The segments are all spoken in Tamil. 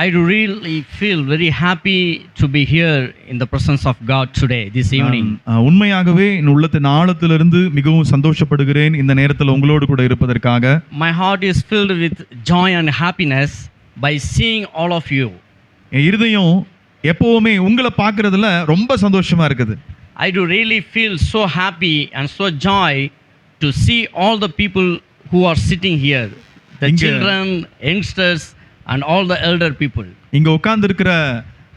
I really feel very happy to be here in the presence of God today, this evening. உண்மையாகவே என் உள்ளத்தின் ஆழத்திலிருந்து மிகவும் சந்தோஷப்படுகிறேன் இந்த நேரத்தில் உங்களோடு கூட இருப்பதற்காக. My heart is filled with joy and happiness by seeing all of you. என் இருதயம் எப்பவுமே உங்களை பார்க்கறதுல ரொம்ப சந்தோஷமா இருக்குது. I do really feel so happy and so joy to see all the people who are sitting here, the children, youngsters and all the elder people. இங்க உட்கார்ந்து இருக்கிற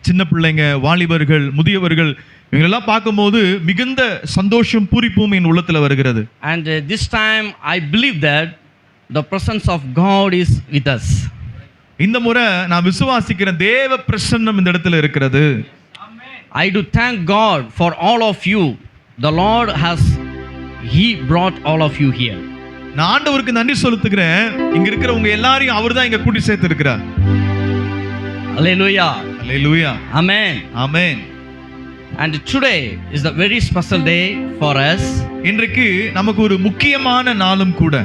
சின்ன பிள்ளைங்க, வாலிபர்கள், முதியவர்கள் இவங்களெல்லாம் பார்க்கும்போது மிகுந்த சந்தோஷம் பூரிப்பும் என் உள்ளத்துல வருகிறது. And this time I believe that the presence of God is with us. இந்த முறை நான் விசுவாசிக்கிறேன் தேவ பிரசன்னம் இந்த இடத்துல இருக்கிறது. I do thank God for all of you. The Lord He brought all of you here. நான் ஆண்டவருக்கு நன்றி செலுத்துகிறேன். இங்க இருக்கிறவங்க எல்லாரையும் அவர்தான் இங்க கூட்டி சேர்த்து இருக்கிறார். Hallelujah. Hallelujah. Amen. Amen. And today is the very special day for us. இன்றைக்கு நமக்கு ஒரு முக்கியமான நாளும் கூட.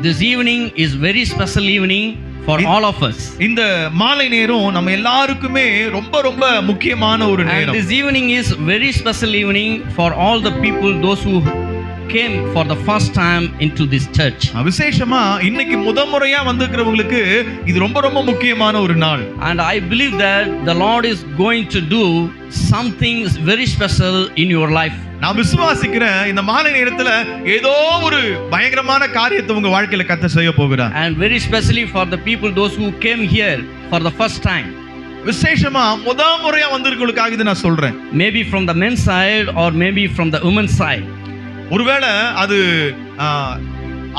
This evening is very special evening for all of us. இந்த மாலை நேரம் நம்ம எல்லாருக்குமே ரொம்ப ரொம்ப முக்கியமான ஒரு நேரம். And this evening is very special evening for all the people, those who came for the first time into this church. விசேஷமா இன்னைக்கு முதன்முறையா வந்திருக்கிறவங்களுக்கு இது ரொம்ப ரொம்ப முக்கியமான ஒரு நாள். And I believe that the Lord is going to do something very special in your life. நான் விசுவாசிக்கிறேன் இந்த மாலை நேரத்துல ஏதோ ஒரு பயங்கரமான காரியத்தை உங்க வாழ்க்கையில கர்த்தர் செய்ய போகிறார். And very especially for the people those who came here for the first time. விசேஷமா முதன்முறையா வந்திருக்கிறவங்களுக்காக இதை நான் சொல்றேன். Maybe from the men's side or maybe from the women's side. ஒருவேளை அது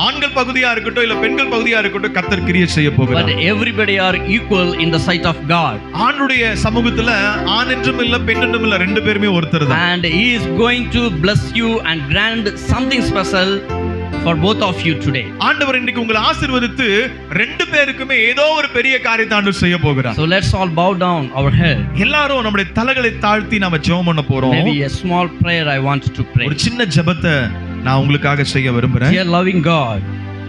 ஆண்கள் பகுதியா இருக்கட்டும் இல்ல பெண்கள் பகுதியா இருக்கட்டும் கர்த்தர் கிரியை செய்ய போகிறார். But everybody are equal in the sight of God. ஆண்டுடைய சமூகத்துல ஆண் என்றும் இல்ல பெண் என்றும் இல்ல ரெண்டு பேருமே ஒருத்தர் தான். And He is going to bless you and grant something special for both of you today. ஆண்டவர் இன்னைக்கு உங்களை ஆசீர்வதித்து ரெண்டு பேருக்குமே ஏதோ ஒரு பெரிய காரியத்தை ஆண்டவர் செய்ய போகிறார். So let's all bow down our head. எல்லாரும் நம்முடைய தலைகளை தாழ்த்தி நாம ஜெபம் பண்ண போறோம். Maybe a small prayer I want to pray. ஒரு சின்ன ஜெபத்தை நான் உங்களுக்காக செய்ய விரும்புறேன். Dear loving God,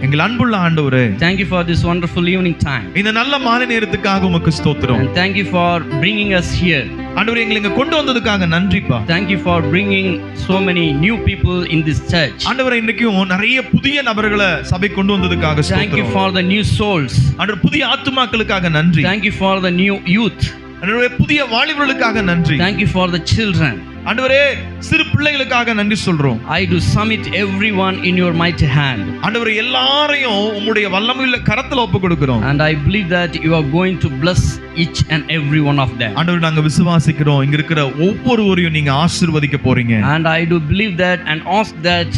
எங்கள் அன்புள்ள ஆண்டவரே, thank you for this wonderful evening time. இந்த நல்ல மாலை நேரத்துக்காக உமக்கு ஸ்தோத்திரம். And thank you for bringing us here. ஆண்டவரே எங்களை இங்க கொண்டு வந்ததுக்காக நன்றிப்பா. Thank you for bringing so many new people in this church. ஆண்டவரே இன்னைக்கும் நிறைய புதிய நபர்களை சபை கொண்டு வந்ததுக்காக ஸ்தோத்திரம். Thank you for the new souls. ஆண்டவரே புதிய ஆத்துமாக்களுக்காக நன்றி. Thank you for the new youth. ஆண்டவரே புதிய வாலிபர்களுக்காக நன்றி. Thank you for the children. ஆண்டவரே சிறு பிள்ளைகளுக்காக நன்றி சொல்றோம். I do submit everyone in your mighty hand. ஆண்டவரே எல்லாரையும் உம்முடைய வல்லமையுள்ள கரத்துல ஒப்பு கொடுக்கிறோம். And I believe that you are going to bless each and every one of them. ஆண்டவரே நாங்க விசுவாசிக்கிறோம் இங்க இருக்கிற ஒவ்வொருவரையும் நீங்க ஆசீர்வதிக்க போறீங்க. And I do believe that and ask that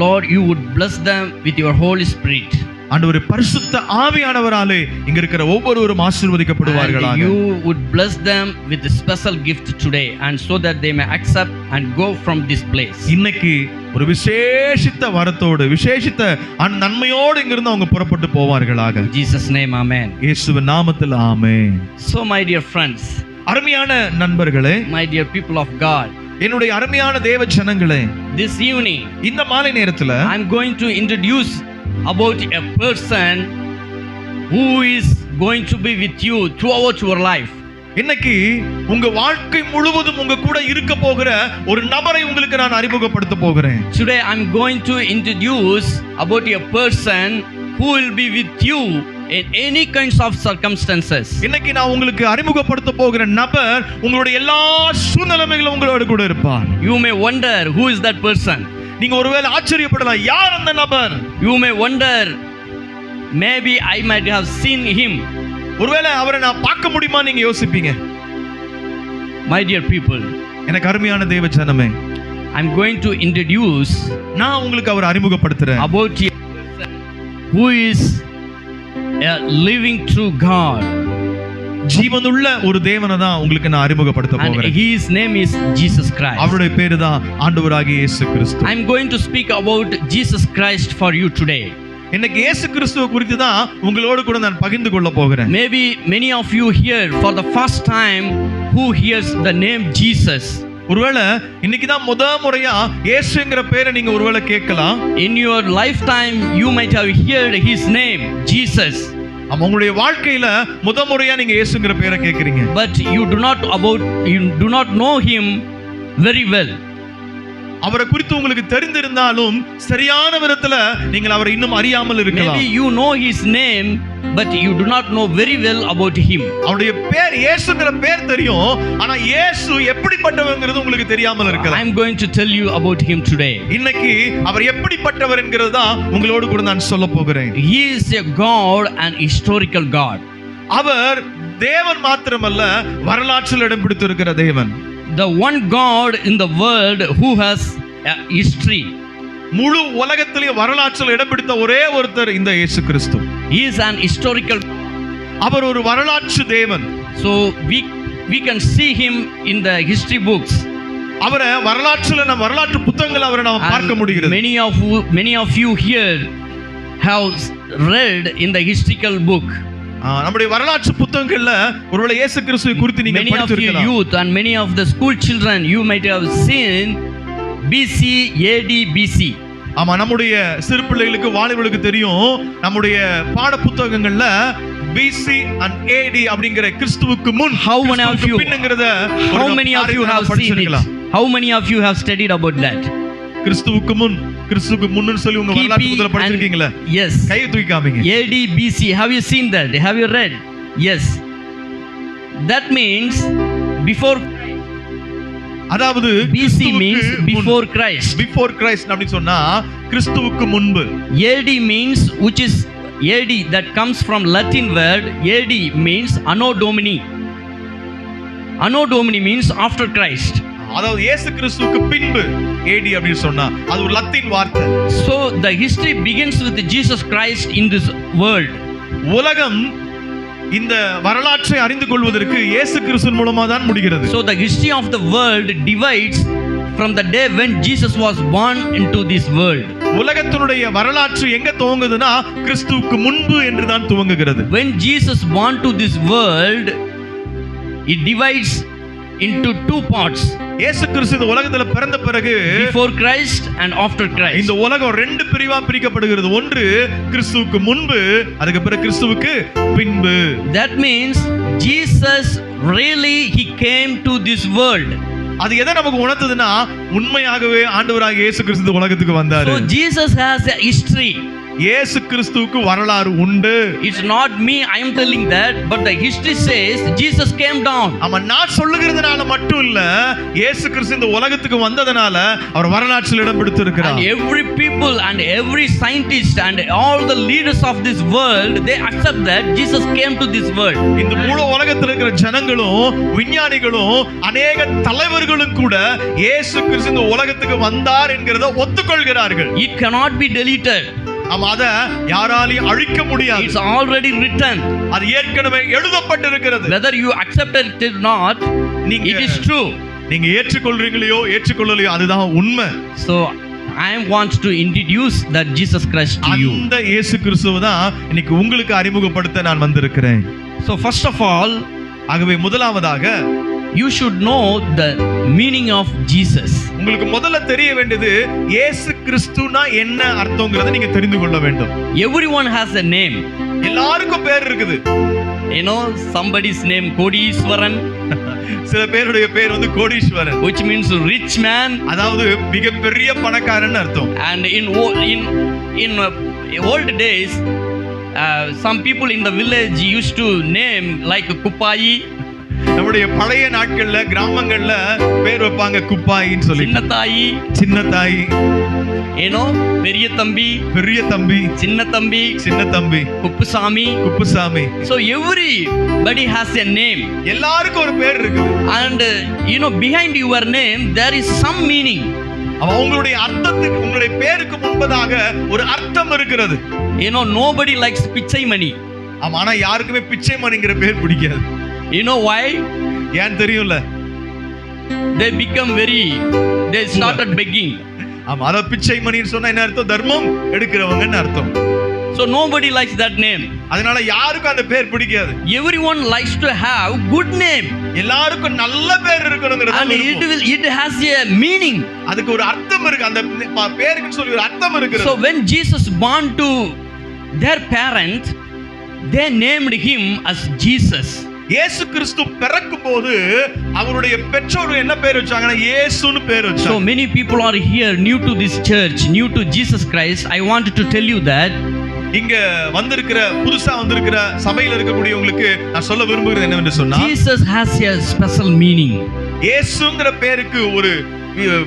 Lord you would bless them with your Holy Spirit. ஆண்டவரே பரிசுத்த ஆவியானவராலே இங்க இருக்கிற ஒவ்வொருவரும் ஆசீர்வதிக்கப்படுவார்களாக. You would bless them with a special gift today and so that they may accept and go from this place. இன்னைக்கு ஒரு விசேஷித்த வரத்தோடு விசேஷித்த நன்மையோடு இங்கிருந்து அவங்க புறப்பட்டு போவார்களாக. In Jesus name, amen. இயேசுவின் நாமத்தில் ஆமென். So my dear friends, அருமையான நண்பர்களே, my dear people of God, என்னுடைய அருமையான தேவ ஜனங்களே, this evening இந்த மாலை நேரத்துல I'm going to introduce about a person who is going to be with you throughout your life. இன்னைக்கு உங்க வாழ்க்கை முழுவதும் உங்க கூட இருக்க போகிற ஒரு நபரை உங்களுக்கு நான் அறிமுகப்படுத்த போகிறேன். Today I'm going to introduce about a person who will be with you in any kinds of circumstances. இன்னைக்கு நான் உங்களுக்கு அறிமுகப்படுத்த போகிற நபர் உங்களுடைய எல்லா சூழ்நிலைகளிலும் உங்களோடு கூட இருப்பார். You may wonder who is that person. நீங்க ஒருவேளை ஆச்சரியப்படலாம், யார் அந்த நபர்? You may wonder maybe I might have seen him. ஒருவேளை அவரை நான் பார்க்க முடியுமா நீங்க யோசிப்பீங்க. My dear people, எனக்கு அருமையான தேவ ஜனமே, I'm going to introduce நான் உங்களுக்கு அவரை அறிமுகப்படுத்துறேன் about a person who is a living true God. ஜீவனுள்ள ஒரு தேவனை தான் உங்களுக்கு நான் அறிமுகப்படுத்த போகிறேன். And his name is Jesus Christ. அவருடைய பேரு தான் ஆண்டவராகிய இயேசு கிறிஸ்து. I'm going to speak about Jesus Christ for you today. இன்னைக்கு இயேசு கிறிஸ்துவை குறித்து தான் உங்களோடு கூட நான் பகிர்ந்து கொள்ள போகிறேன். Maybe many of you here for the first time who hears the name Jesus. ஒருவேளை இன்னைக்கு தான் முறையா இயேசுங்கிற பேரை நீங்க ஒருவேளை கேட்கலாம். In your lifetime you might have heard his name Jesus. உங்களுடைய வாழ்க்கையில முறையா நீங்க இயேசுங்கிற பேரை கேக்குறீங்க. But you do not know him very well. அவரை குறித்து உங்களுக்கு தெரிந்திருந்தாலும் சரியான விதத்துல நீங்கள் அவரை இன்னும் அறியாமல் இருக்கலாம். Maybe you know his name but you do not know very well about him. அவருடைய பேர் இயேசுங்கிற பேர் தெரியும், ஆனா இயேசு எப்படிப்பட்டவர்ங்கிறது உங்களுக்கு தெரியாமல் இருக்கலாம். I am going to tell you about him today. இன்னைக்கு அவர் எப்படிப்பட்டவர் என்கிறது தான் உங்களோடு கூட நான் சொல்ல போகிறேன். He is a God, an historical God. அவர் தேவன் மாத்திரமல்ல, வரலாற்றில் இடம் பிடித்திருக்கிற தேவன். The one God in the world who has a history. முழு உலகத்திலே வரலாற்றில் இடம் பிடித்த ஒரே ஒருத்தர் இந்த இயேசு கிறிஸ்து. He is an historical. அவர் ஒரு வரலாற்று தேவன். So we can see him in the history books. அவரை வரலாற்று புத்தகங்கள் அவரை நாம் பார்க்க முடிகிறது. Many of you here have read in the historical book. நம்முடைய வரலாற்று புத்தகங்கள்ல ஒருவேளை இயேசு கிறிஸ்துவை குறித்து நீங்க படித்திருக்கலாம். Many of you youth and many of the school children you might have seen BC AD BC. ஆமா, நம்முடைய சிறு பிள்ளைகளுக்கு வாலிபர்களுக்கு தெரியும், நம்முடைய பாட புத்தகங்கள்ல BC and AD அப்படிங்கற கிறிஸ்துவுக்கு முன் how many of you have seen it? How many of you have studied about that? கிறிஸ்துவுக்கு முன்னு சொல்லி உங்க வரலாற்று புத்தகத்துல படிச்சிருக்கீங்களா? Yes. கையை தூக்கி காமிங்க. AD BC, have you seen that? Have you read? Yes. That means before. அதாவது BC means before Christ. Before Christ அப்படி சொன்னா கிறிஸ்துவுக்கு முன்பு. AD means which is AD that comes from Latin word. AD means Anno Domini. Anno Domini means after Christ. அதாவது இயேசு கிறிஸ்துவுக்கு பின்பு AD அப்படி சொன்னா அது ஒரு லத்தீன் வார்த்தை. So the history begins with Jesus Christ in this world. உலகம் இந்த வரலாற்றை அறிந்து கொள்வதற்கு இயேசு கிறிஸ்துவின் மூலமா தான் முடிகிறது. So the history of the world divides from the day when Jesus was born into this world. உலகத்தினுடைய வரலாற்று எங்க துவங்குதுன்னா கிறிஸ்துவுக்கு முன்பு என்று தான் துவங்குகிறது. When Jesus born to this world, it divides into two parts. இயேசு கிறிஸ்து இந்த உலகத்துல பிறந்த பிறகு before Christ and after Christ. இந்த உலகம் ரெண்டு பிரிவா பிரிக்கப்படுகிறது. ஒன்று கிறிஸ்துவுக்கு முன்பு, அதுக்கு பிறகு கிறிஸ்துவுக்கு பின்பு. That means Jesus really he came to this world. அது எதை நமக்கு உணர்த்துதுன்னா உண்மையாகவே ஆண்டவராகிய இயேசு கிறிஸ்து இந்த உலகத்துக்கு வந்தாரு. So Jesus has a history. இயேசு கிறிஸ்துவுக்கு வரலாறு உண்டு. It's not me I am telling that, but the history says Jesus came down. ஆமா, நான் சொல்லுகிறதுனால மட்டும் இல்ல, இயேசு கிறிஸ்து இந்த உலகத்துக்கு வந்ததனால அவர் வரலாற்றில் இடம் பிடித்திருக்கிறார். And every people and every scientist and all the leaders of this world they accept that Jesus came to this world. இந்த முழு உலகத்தில் இருக்கிற ஜனங்களும் விஞ்ஞானிகளும் அநேக தலைவர்களும் கூட இயேசு கிறிஸ்து இந்த உலகத்துக்கு வந்தார் என்கிறதை ஒத்துக்கொள்கிறார்கள். It cannot be deleted. அத யாராலையும் அழிக்க முடியாது. It's already written. அது ஏற்கனவே எழுதப்பட்டிருக்கிறது. Whether you accept it or not, it is true. நீங்க ஏற்றுக்கொள்றீங்களோ ஏற்றுக்கொள்ளலையோ அதுதான் உண்மை. So I want to introduce that Jesus Christ to you. அந்த இயேசு கிறிஸ்துவை தான் இன்னைக்கு உங்களுக்கு அறிமுகப்படுத்த நான் வந்திருக்கிறேன். So first of all, ஆகவே முதலாவதாக you should know the meaning of Jesus. உங்களுக்கு முதல்ல தெரிய வேண்டியது இயேசு கிறிஸ்துனா என்ன அர்த்தம்ங்கறதை நீங்க தெரிந்து கொள்ள வேண்டும். Everyone has a name. எல்லாருக்கும் பேர் இருக்குது. You know, somebody's name Kodishwaran. சில பேருடைய பேர் வந்து கோடீஸ்வரன், which means rich man, அதாவது மிகப்பெரிய பணக்காரன் அர்த்தம். And in old days some people in the village used to name like Kupai. நம்முடைய பழைய நாட்கள்ல கிராமங்கள்ல பேர் வைப்பாங்க குப்பாயின்னு சொல்லி. சின்ன தாயி, you know, பெரிய தம்பி, சின்ன தம்பி, Kuppusamy. So everybody has a name. எல்லாருக்கும் ஒரு பேர் இருக்குது. And you know, behind your name there is some meaning. அவங்களுடைய அர்த்தத்துக்கு, உங்களுடைய பேருக்கு முன்பதாக ஒரு அர்த்தம் இருக்கிறது. You know, nobody likes பிச்சை மணி. ஆனா யாருக்குமே பிச்சை மணிங்கிற பேர் பிடிக்காது. You know why? ஏன் தெரியும்ல? they started begging. ஆமா, அத பிச்சை மணின்னு சொன்னா என்ன அர்த்தம்? தர்மம் எடுக்கிறவங்கன்னு அர்த்தம். So nobody likes that name. அதனால யாருக்கும் அந்த பேர் பிடிக்காது. Everyone likes to have good name. எல்லாருக்கும் நல்ல பேர் இருக்கணும்ங்கறது. And it has a meaning. அதுக்கு ஒரு அர்த்தம் இருக்கு. அந்த பேருக்கு சொல்லி ஒரு அர்த்தம் இருக்கு. So when Jesus born to their parents, they named him as Jesus. இயேசு கிறிஸ்து பிறக்கும்போது அவருடைய பெற்றோர் என்ன பேர் வச்சாங்கன்னா இயேசுன்னு பேர் So வச்சாங்க. many people are here new to this church, new to Jesus Christ. I wanted to tell you that இங்க வந்திருக்கிற புதுசா வந்திருக்கிற சபையில இருக்கக்கூடியவங்களுக்கு நான் சொல்ல விரும்புகிறது என்னவென்று சொன்னா, Jesus has a special meaning. இயேசுங்கிற பேருக்கு ஒரு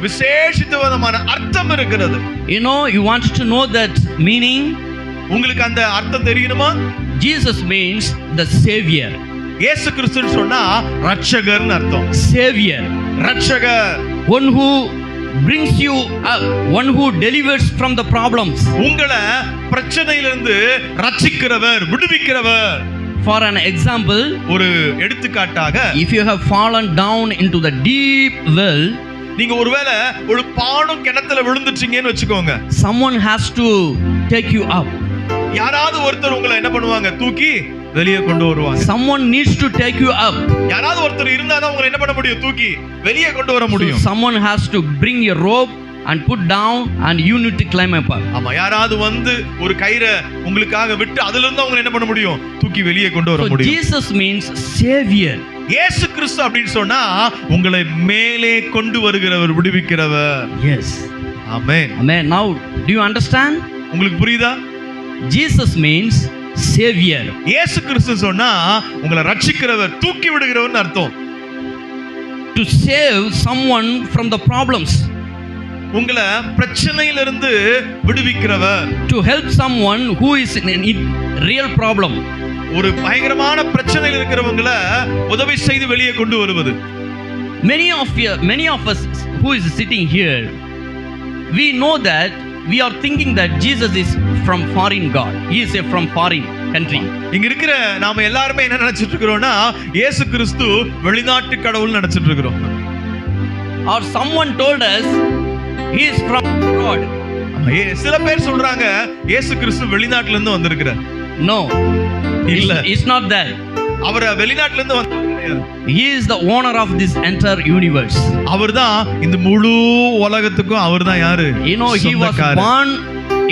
விசேஷித்தமான அர்த்தம் இருக்கிறது. You know, you want to know that meaning? உங்களுக்கு அந்த அர்த்தம் தெரியணுமா? Jesus means the Savior. இயேசு கிறிஸ்துன்னு சொன்னா ரட்சகர்னு அர்த்தம். Savior. ரட்சகர். One who brings you up, one who delivers from the problems. உங்களை பிரச்சனையிலிருந்து ரட்சிக்கிறவர், விடுவிக்கிறவர். For an example, ஒரு எடுத்துக்காட்டாக, if you have fallen down into the deep well, நீங்க ஒருவேளை ஒரு பாழும் கிணத்துல விழுந்துட்டீங்கன்னு வச்சுக்கோங்க, someone has to take you up. யாராவது ஒருத்தர் உங்களை என்ன பண்ணுவாங்க, தூக்கி வெளியே கொண்டு வருவாங்க. Someone needs to take you up. யாராவது ஒருத்தர் இருந்தாதான் உங்களை என்ன பண்ண முடியும், தூக்கி வெளியே கொண்டு வர முடியும். So someone has to bring a rope and put down and you need to climb up. ஆமா, யாராவது வந்து ஒரு கயிறை உங்களுக்காக விட்டு அதுல இருந்து அவங்க என்ன பண்ண முடியும், தூக்கி வெளியே கொண்டு வர So முடியும். Jesus means Savior. இயேசு கிறிஸ்து அப்படின்னு சொன்னா உங்களை மேலே கொண்டு வருகிறவர், விடுவிக்கிறவர். Yes. Amen. Amen. Now, do you understand? உங்களுக்கு புரியுதா? Jesus means Savior. இயேசு கிறிஸ்து சொன்னா உங்களை ரட்சிக்கிறவர், தூக்கி விடுகிறவர்னு அர்த்தம். To save someone from the problems. உங்களை பிரச்சனையிலிருந்து விடுவிக்கிறவர். To help someone who is in real problem. ஒரு பயங்கரமான பிரச்சனையில் இருக்கிறவங்களை உதவி செய்து வெளியே கொண்டு வருவது. Many of us who is sitting here, we know that we are thinking that Jesus is from foreign God. He is from foreign country. இங்க இருக்கிற நாம எல்லாருமே என்ன நினைச்சிட்டு இருக்கிறோம்னா, இயேசு கிறிஸ்து வெளிநாட்டு கடவுள் நினைச்சிட்டு இருக்கிறோம். Or someone told us he is from God. சில பேர் சொல்றாங்க இயேசு கிறிஸ்து வெளிநாட்டுல இருந்து வந்திருக்கிறார். No, இல்ல, it's not that. அவர் வெளிநாட்டுல இருந்து வந்தவர் கிடையாது. He is the owner of this entire universe. அவர்தான் இந்த முழு உலகத்துக்கும் அவர்தான் யாரு? You know, he was born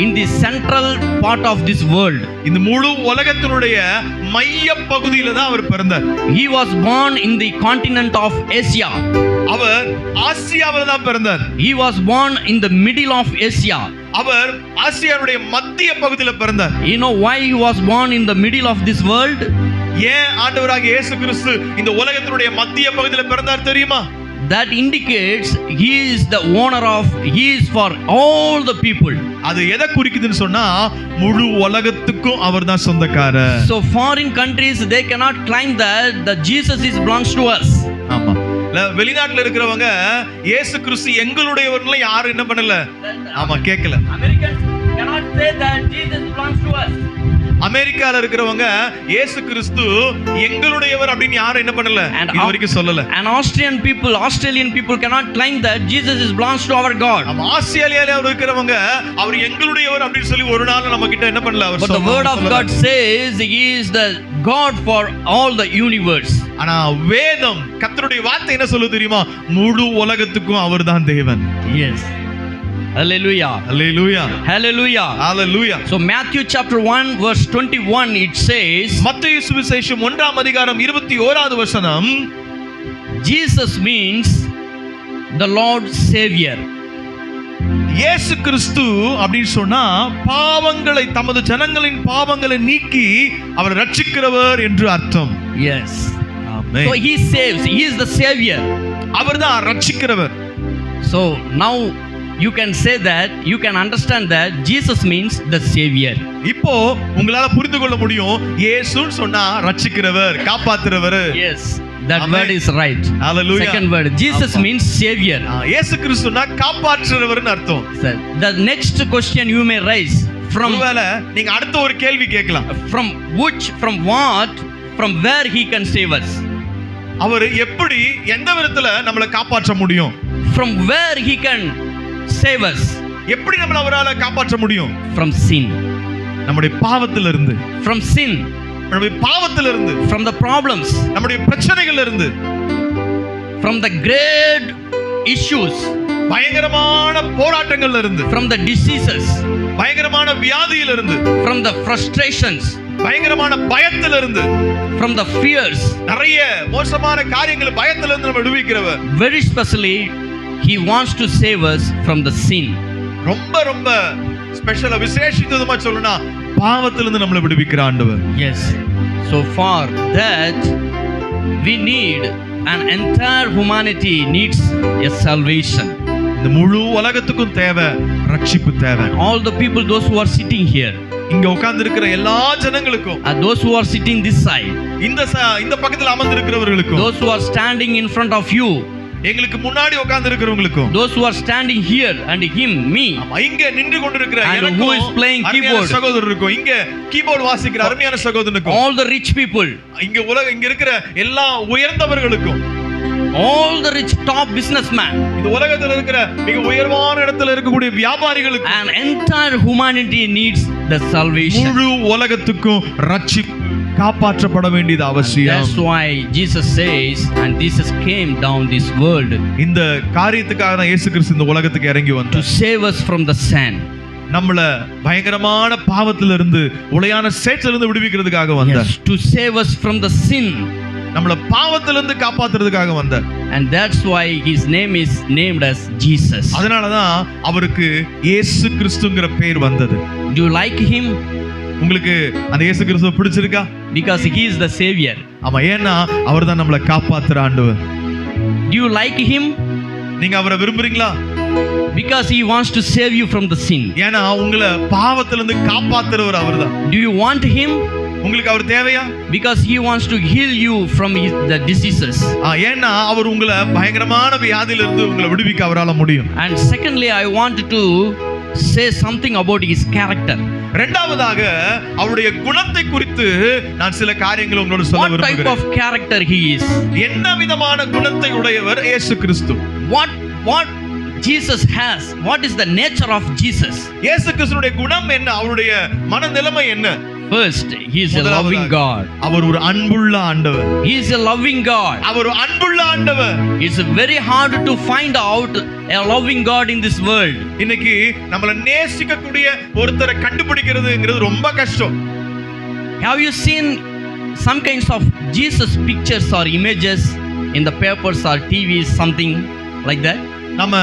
in the central part of this world. இந்த முழு உலகத்தினுடைய மைய பகுதியில தான் அவர் பிறந்தார். He was born in the continent of Asia. அவர் ஆசியாவில தான் பிறந்தார். He was born in the middle of Asia. அவர் ஆசியாவுடைய மத்திய பகுதியில பிறந்தார். You know why he was born in the middle of this world? ஏன் ஆண்டவராகிய இயேசு கிறிஸ்து இந்த உலகத்தினுடைய மத்திய பகுதியில பிறந்தார் தெரியுமா? That indicates he is the owner of, he is for all the people. அது எதை குறிக்குதுன்னு சொன்னா முழு உலகத்துக்கும் அவர்தான் சொந்தக்காரர். So foreign countries, they cannot claim that Jesus is belongs to us. ஆமா, வெளிநாட்டுல இருக்கிறவங்க இயேசு கிறிஸ்து எங்களுடையவர்னு யாரும் என்ன பண்ணல, ஆமா கேட்கல. Americans cannot say that Jesus belongs to us. அமெரிக்கால இருக்கிறவங்க இயேசு கிறிஸ்து எங்களுடையவர் அப்படின்னு யாரும் என்ன பண்ணல, இது வரைக்கும் சொல்லல. And Australian people cannot claim that Jesus is belongs to our God. ஆஸ்திரேலியால இருக்கிறவங்க அவர் எங்களுடையவர் அப்படின்னு சொல்லி ஒரு நாள் நம்ம கிட்ட என்ன பண்ணல, அவர் But the word of God says he is the God for all the universe. ஆனா வேதம் கர்த்தருடைய வார்த்தை என்ன சொல்லுது தெரியுமா, முழு உலகத்துக்கும் அவர்தான் தேவன். Yes. Hallelujah. Hallelujah. Hallelujah. Hallelujah. So Matthew chapter 1 verse 21 it says, மத்தேயு சுவிசேஷம் 1ஆம் அதிகாரம் 21வது வசனம், Jesus means the Lord Savior. இயேசு கிறிஸ்து அப்படின்னு சொன்னா பாவங்களை, தமது ஜனங்களின் பாவங்களை நீக்கி அவர் ரட்சிக்கிறவர் என்று அர்த்தம். Yes. Amen. So he saves, he is the Savior. அவர்தான் ரட்சிக்கிறவர். So now you can say that, you can understand that Jesus means the Savior. இப்போ உங்களால புரிந்து கொள்ள முடியும், இயேசுன்னு சொன்னா ரட்சிக்கிறவர், காப்பாத்துறவர். Yes, that Amen. word is right. Hallelujah. Second word, Jesus means Savior. இயேசு கிறிஸ்துனா காப்பாற்றுறவர்னு அர்த்தம். The next question you may raise, from ஒருவேளை நீங்க அடுத்த ஒரு கேள்வி கேட்கலாம், from which, from what, from where he can save us? அவர் எப்படி, எந்த விதத்துல நம்மளை காப்பாற்ற முடியும்? From where he can save us? எப்படி நம்மள அவரால காப்பாற்ற முடியும்? From sin. நம்முடைய பாவத்திலிருந்து. From sin. நம்முடைய பாவத்திலிருந்து. From the problems. நம்முடைய பிரச்சனைகள்ல இருந்து. From the great issues. பயங்கரமான போராட்டங்கள்ல இருந்து. From the diseases. பயங்கரமான வியாதியில இருந்து. From the frustrations. பயங்கரமான பயத்திலிருந்து, from the fears. நிறைய மோசமான காரியங்கள் பயத்திலிருந்து நம்ம விடுவிக்கிறவர். Very specially, He wants to save us from the sin. ரொம்ப ரொம்ப ஸ்பெஷலா விசேஷித்தமா சொல்லணும்னா பாவத்திலிருந்து நம்மளை விடுவிக்கிற ஆண்டவர். Yes. So for that, we need an entire humanity needs a salvation. இந்த முழு உலகத்துக்கும் தேவை ரட்சிப்பு தேவை. All the people, those who are sitting here, இங்க உட்கார்ந்து இருக்கிற எல்லா ஜனங்களுக்கும், and those who are sitting this side, இந்த பக்கத்துல அமர்ந்து இருக்கிறவர்களுக்கும், those who are standing in front of you, எங்களுக்கு முன்னாடி உட்கார்ந்து இருக்கிறவங்களுக்கும், those who are standing here and him, me, இங்க நின்று கொண்டிருக்கிற and who is playing keyboard, சகோதரருக்கும், இங்க கீபோர்ட் வாசிக்கிற அருமையான சகோதரனுக்கும், all the rich people, இங்க இருக்கிற எல்லா உயர்ந்தவர்களுக்கும், all the rich top businessmen, இந்த உலகத்துல இருக்கிற மிக உயர்வான இடத்துல இருக்கக்கூடிய வியாபாரிகளுக்கு, and entire humanity needs the salvation. முழு உலகத்துக்கும் ரட்சிப்பு காப்பாற்றப்பட வேண்டியது அவசியம். That's why Jesus says, and Jesus came down this world இந்த காரியத்துக்காக தான் இயேசு கிறிஸ்து இந்த உலகத்துக்கு இறங்கி to வந்தார். save us from the sin. நம்மள பயங்கரமான பாவத்திலிருந்து, உளையான சேற்றிலிருந்து விடுவிக்கிறதுக்காக வந்தார். Yes, to save us from the sin. நம்மள பாவத்திலிருந்து காப்பாத்துறதுக்காக வந்தார். And that's why his name is named as Jesus. அதனால தான் அவருக்கு இயேசு கிறிஸ்துங்கிற பேர் வந்தது. Do you like him? உங்களுக்கு அந்த இயேசு கிறிஸ்துவை பிடிச்சிருக்கா? Because he is the savior. ஆமா, ஏன்னா அவர்தான் நம்மளை காப்பாத்துற ஆண்டவர். Do you like him? நீங்க அவரை விரும்புறீங்களா? Because he wants to save you from the sin. ஏன்னா உங்களை பாவத்திலிருந்து காப்பாத்துறவர் அவர்தான். Do you want him? உங்களுக்கு அவர் தேவையா? Because he wants to heal you from the diseases. ஏன்னா அவர் உங்களை பயங்கரமான வியாதியிலிருந்து உங்களை விடுவிக்க அவரால முடியும். And secondly, I want to say something about his character. இரண்டாவதாக அவருடைய குணத்தை குறித்து நான் சில காரியங்களை உங்களோட சொல்ல What type விரும்புகிறேன். of character he is? என்ன விதமான குணத்தை உடையவர் இயேசு கிறிஸ்து? What Jesus has? What is the nature of Jesus? இயேசு கிறிஸ்துவினுடைய குணம் என்ன? அவருடைய மனநிலைமை என்ன? First, he is a loving God. அவர் ஒரு அன்புள்ள ஆண்டவர். He is a loving God. அவர் ஒரு அன்புள்ள ஆண்டவர். It's very hard to find out a loving God in this world. இன்னைக்கு நம்மள நேசிக்கக்கூடிய ஒருத்தரை கண்டுபிடிக்கிறதுங்கிறது ரொம்ப கஷ்டம். Have you seen some kinds of Jesus pictures or images in the papers or TVs, something like that? நம்ம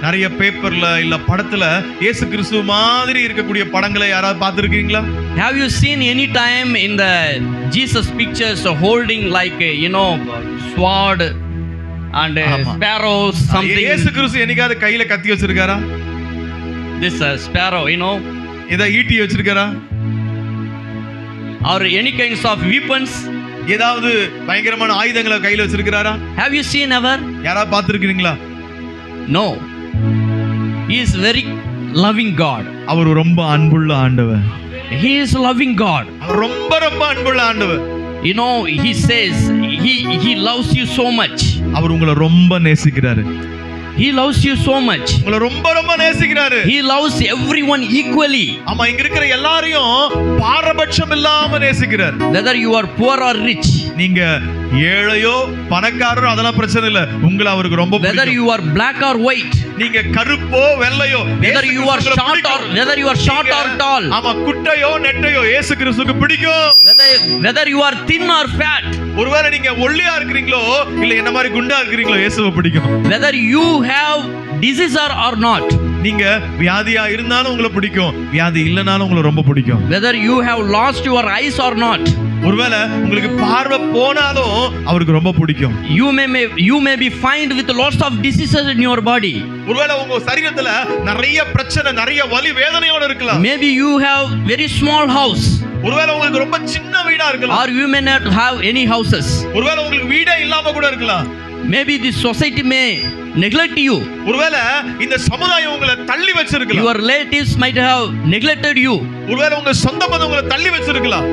நிறைய பேப்பர்ல இல்ல படத்துல இயேசு கிறிஸ்து மாதிரி இருக்கக்கூடிய படங்களை யாராவது பார்த்திருக்கீங்களா? Have you seen any time in the Jesus pictures holding like sword and sparrows, something? இயேசு கிறிஸ்து என்னைக்காவது கையில கத்தி வச்சிருக்காரா? This sparrow, இத ஈட்டி வச்சிருக்காரா? or any kinds of weapons? ஏதாவது பயங்கரமான ஆயுதங்களை கையில வச்சிருக்காரா? Have you seen ever? யாராவது பார்த்திருக்கீங்களா? No. He is very loving God. அவர் ரொம்ப அன்புள்ள ஆண்டவர். He is loving God. அவர் ரொம்ப ரொம்ப அன்புள்ள ஆண்டவர். He says he loves you so much. அவர் உங்களை ரொம்ப நேசிக்கிறாரு. He loves you so much. உங்களை ரொம்ப ரொம்ப நேசிக்கிறாரு. He loves everyone equally. ஆமா, இங்க இருக்கிற எல்லாரையும் பாரபட்சம் இல்லாம நேசிக்கிறார். Whether you are poor or rich, நீங்க ஏழையோ பணக்காரரோ அதெல்லாம் பிரச்சனை இல்ல, உங்களை அவருக்கு ரொம்ப பிடிக்கும். whether you are black or white, நீங்க கருப்போ வெள்ளையோ, whether you are short or tall, ஆமா, குட்டையோ நெட்டையோ இயேசு கிறிஸ்துவுக்கு பிடிக்கும். whether you are thin or fat, ஒருவேளை நீங்க ஒல்லியா இருக்கிறீங்களோ இல்ல என்ன மாதிரி குண்டா இருக்கிறீங்களோ இயேசுவை பிடிக்கும். whether you have disease or not, நீங்க வியாதியா இருந்தாலும் உங்களை பிடிக்கும், வியாதி இல்லனாலும் உங்களை ரொம்ப பிடிக்கும். whether you have lost your eyes or not, ஒருவேளை உங்களுக்கு பார்வை போனாலும் அவருக்கு ரொம்ப பிடிக்கும். you may be find with lots of diseases in your body. ஒருவேளை உங்க சரீரத்துல நிறைய பிரச்சனை, நிறைய வலி வேதனையோட இருக்கலாம். Maybe you have very small house, ஒருவேளை உங்களுக்கு ரொம்ப சின்ன வீடா இருக்கலாம். or you may not have any houses. ஒருவேளை உங்களுக்கு வீடே இல்லாம கூட இருக்கலாம். Maybe this society may neglect you. ஒருவேளை இந்த சமுதாயம் உங்களை தள்ளி வச்சிருக்கலாம். Your relatives might have neglected you. ஒருவேளை உங்க சொந்த பந்தம் உங்களை தள்ளி வச்சிருக்கலாம்.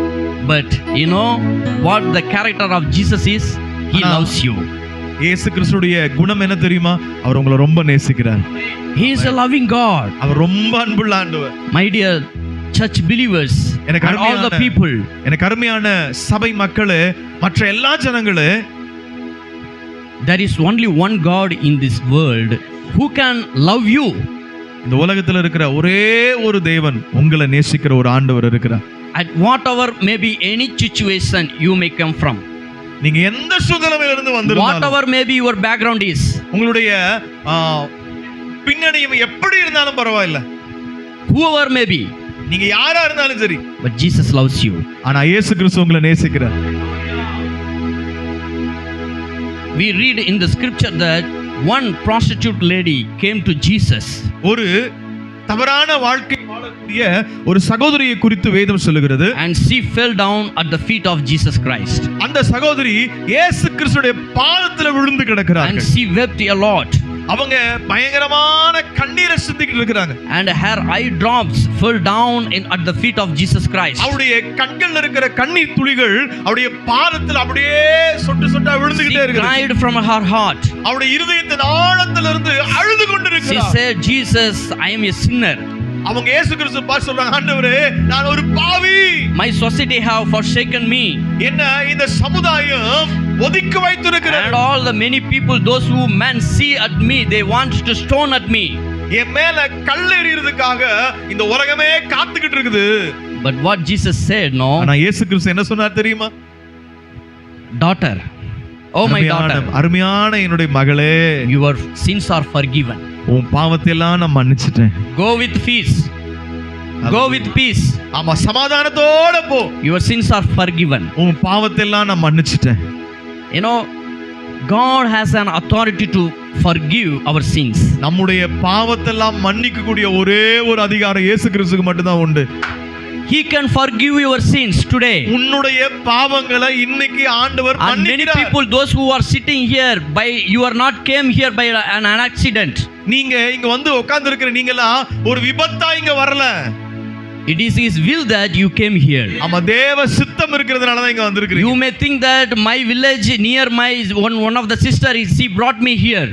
But what the character of Jesus is? He loves you. இயேசு கிறிஸ்துவுடைய குணம் என்ன தெரியுமா? அவர் உங்களை ரொம்ப நேசிக்கிறார். He is a loving God. அவர் ரொம்ப அன்புள்ள ஆண்டவர். My dear church believers and all the people, எனக்கு அருமையான சபை மக்களே, மற்ற எல்லா ஜனங்களே, there is only one God in this world who can love you. இந்த உலகத்துல இருக்கிற ஒரே ஒரு தேவன், உங்களை நேசிக்கிற ஒரு ஆண்டவர் இருக்கிறார். at whatever may be any situation you may come from, நீங்க எந்த சூழ்நிலையில இருந்து வந்திருந்தாலும், whatever may be your background is, உங்களுடைய பின்னணியும் எப்படி இருந்தாலும் பரவாயில்லை, whoever may be, நீங்க யாரா இருந்தாலும் சரி, but Jesus loves you. ஆனா இயேசு கிறிஸ்து உங்களை நேசிக்கிறார். We read in the scripture that one prostitute lady came to Jesus. ஒரு தவறான வாழ்க்கை வாழக்கூடிய ஒரு சகோதரியை குறித்து வேதம் சொல்லுகிறது. And she fell down at the feet of Jesus Christ. அந்த சகோதரி இயேசு கிறிஸ்துவின் பாதத்தில் விழுந்து கிடக்கிறார்கள். And she wept a lot. அவங்க பயங்கரமான கண்ணீரை சிந்திக்கிட்டு இருக்காங்க. And her eye drops fell down at the feet of Jesus Christ. அவருடைய கண்கள்ல இருக்கிற கண்ணீர் துளிகள் அவருடைய பாதத்தில் அப்படியே சொட்டு சொட்டா விழுந்துகிட்டே இருக்கு. She cried from her heart. அவருடைய இதயத்தின் ஆழத்திலிருந்து அழுது கொண்டிருக்கிறார். She said, Jesus, I am a sinner. அவங்க இயேசு கிறிஸ்து பார்த்து சொல்றாங்க, ஆண்டவரே நான் ஒரு பாவி. My society have forsaken me. என்ன இந்த சமுதாயம் ஒதுக்கி வைத்திருக்கிறது. And all the many people, those who men see at me, they want to stone at me. என் மேல கல் எறியறதுக்காக இந்த உலகமே காத்துக்கிட்டு இருக்குது. But what Jesus said, no. ஆனா இயேசு கிறிஸ்து என்ன சொன்னார் தெரியுமா? Daughter, oh my daughter, அருமையான என்னுடைய மகளே, your sins are forgiven. உன் பாவத்தை எல்லாம் நான் மன்னிச்சிட்டேன். Go with peace. Go with peace. ஆமா, சமாதானத்தோட போ. Your sins are forgiven. உன் பாவத்தை எல்லாம் நான் மன்னிச்சிட்டேன். You know, God has an authority to forgive our sins. நம்முடைய பாவத்தை எல்லாம் மன்னிக்க கூடிய ஒரே ஒரு அதிகாரம் இயேசு கிறிஸ்துவுக்கு மட்டும் தான் உண்டு. He can forgive your sins today. உன்னுடைய பாவங்களை இன்னைக்கு ஆண்டவர் மன்னிக்கிறார். And many people, those who are sitting here, by you are not came here by an accident. நீங்க இங்க வந்து உட்கார்ந்து இருக்கிற நீங்கலாம் ஒரு விபத்தா இங்க வரல. It is His will that you came here. ஆமா, தேவ சித்தம் இருக்கிறதுனால தான் இங்க வந்திருக்கீங்க. You may think that my village near my one of the sister is she brought me here.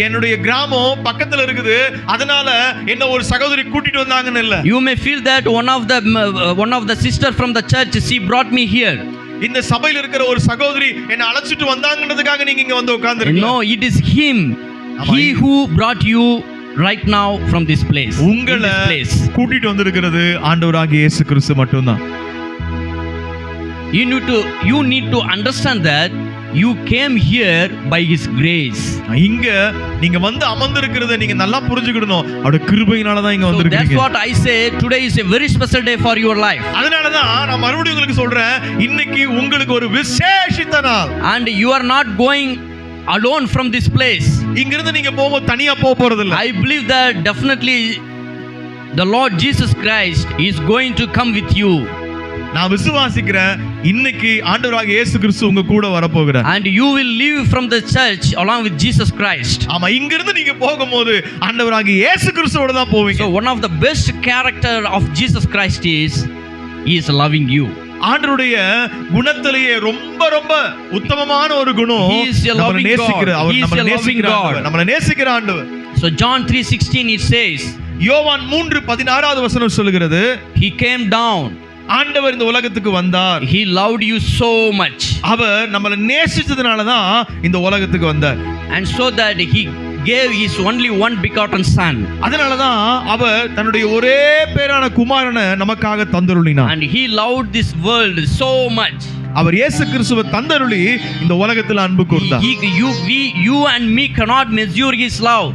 என்னுடைய கிராமம் பக்கத்துல இருக்குது, அதனால என்ன ஒரு சகோதரி கூட்டிட்டு வந்தாங்கன்னு இல்ல. You may feel that one of the sister from the church she brought me here. இந்த சபையில இருக்கிற ஒரு சகோதரி என்ன அழைச்சிட்டு வந்தாங்கன்றதுக்காக நீங்க இங்க வந்து உட்கார்ந்திருக்கீங்க. No, it is Him. He who brought you right now from this place. உங்களை கூட்டிட்டு வந்திருக்கிறது ஆண்டவராகிய இயேசு கிறிஸ்து மட்டும்தான். You need to understand that you came here by His grace. இங்க நீங்க வந்து அமர்ந்திருக்கிறதை நீங்க நல்லா புரிஞ்சுக்கணும். அவருடைய கிருபையினால தான் இங்க வந்திருக்கீங்க. That's what I say, today is a very special day for your life. அதனால தான் நான் மறுபடியும் உங்களுக்கு சொல்றேன், இன்னைக்கு உங்களுக்கு ஒரு விசேஷித்த நாள். And you are not going alone from this place. இங்கிருந்து நீங்க போக தனியா போறது இல்ல. I believe that definitely the Lord Jesus Christ is going to come with you. நான் விசுவாசிக்கிறேன், இன்னைக்கு ஆண்டவராகிய இயேசு கிறிஸ்து உங்க கூட வர போகிறார். And you will leave from the church along with Jesus Christ. ஆமா, இங்கிருந்து நீங்க போகும்போது ஆண்டவராகிய இயேசு கிறிஸ்துவோட தான் போவீங்க. So one of the best character of Jesus Christ is He is loving you. ஆண்டவருடைய குணத்திலேயே ரொம்ப ரொம்ப உத்தமமான ஒரு குணம், நம்மளை நேசிக்கிற அவர், நம்மளை நேசிக்கிறார், நம்மளை நேசிக்கிற ஆண்டவர். So John 3:16 it says, யோவான் 3:16 வசனம் சொல்லுகிறது, He came down. ஆண்டவர் இந்த உலகத்துக்கு வந்தார். He loved you so much. அவர் நம்மளை நேசிச்சதுனால தான் இந்த உலகத்துக்கு வந்தார். And so that He gave His only one begotten son. அதனால தான் அவர் தன்னுடைய ஒரே பேரான குமாரனை நமக்காக தந்தருளினார். And He loved this world so much. அவர் இயேசு கிறிஸ்துவை தந்தருளி இந்த உலகத்தில் அன்பு கூர்ந்தார். You and me cannot measure His love.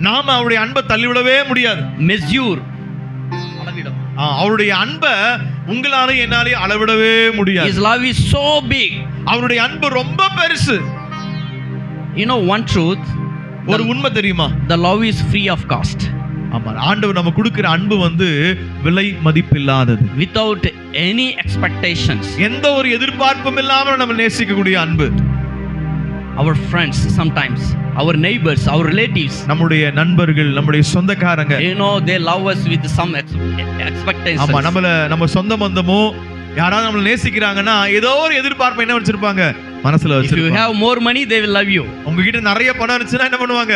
நாம அவருடைய அன்பை தள்ளிவிடவே முடியாது. Measure. அவருடைய அன்பை உங்களால என்னாலே அளவிடவே முடியாது. His love is so big. அவருடைய அன்பு ரொம்ப பெருசு. You know one truth, ஒரு உண்மை தெரியுமா? The love is free of cost. ஆமா, ஆண்டவர் நம்ம கொடுக்கிற அன்பு வந்து விலை மதிப்பில்லாதது. Without any expectations. எந்த ஒரு எதிர்பார்ப்பும் இல்லாம நம்ம நேசிக்கக்கூடிய அன்பு. Our friends sometimes, our neighbors, our relatives, நம்முடைய நண்பர்கள், நம்முடைய சொந்தக்காரங்க, you know, they love us with some expectations. ஆமா, நம்ம சொந்த பந்தமோ யாராவது நம்மள நேசிக்கிறாங்கன்னா ஏதோ ஒரு எதிர்பார்ப்பு என்ன வச்சிருப்பாங்க மனசுல வச்சிருப்பாங்க. If you have more money, they will love you. உங்ககிட்ட நிறைய பணம் இருந்துச்சுன்னா என்ன பண்ணுவாங்க?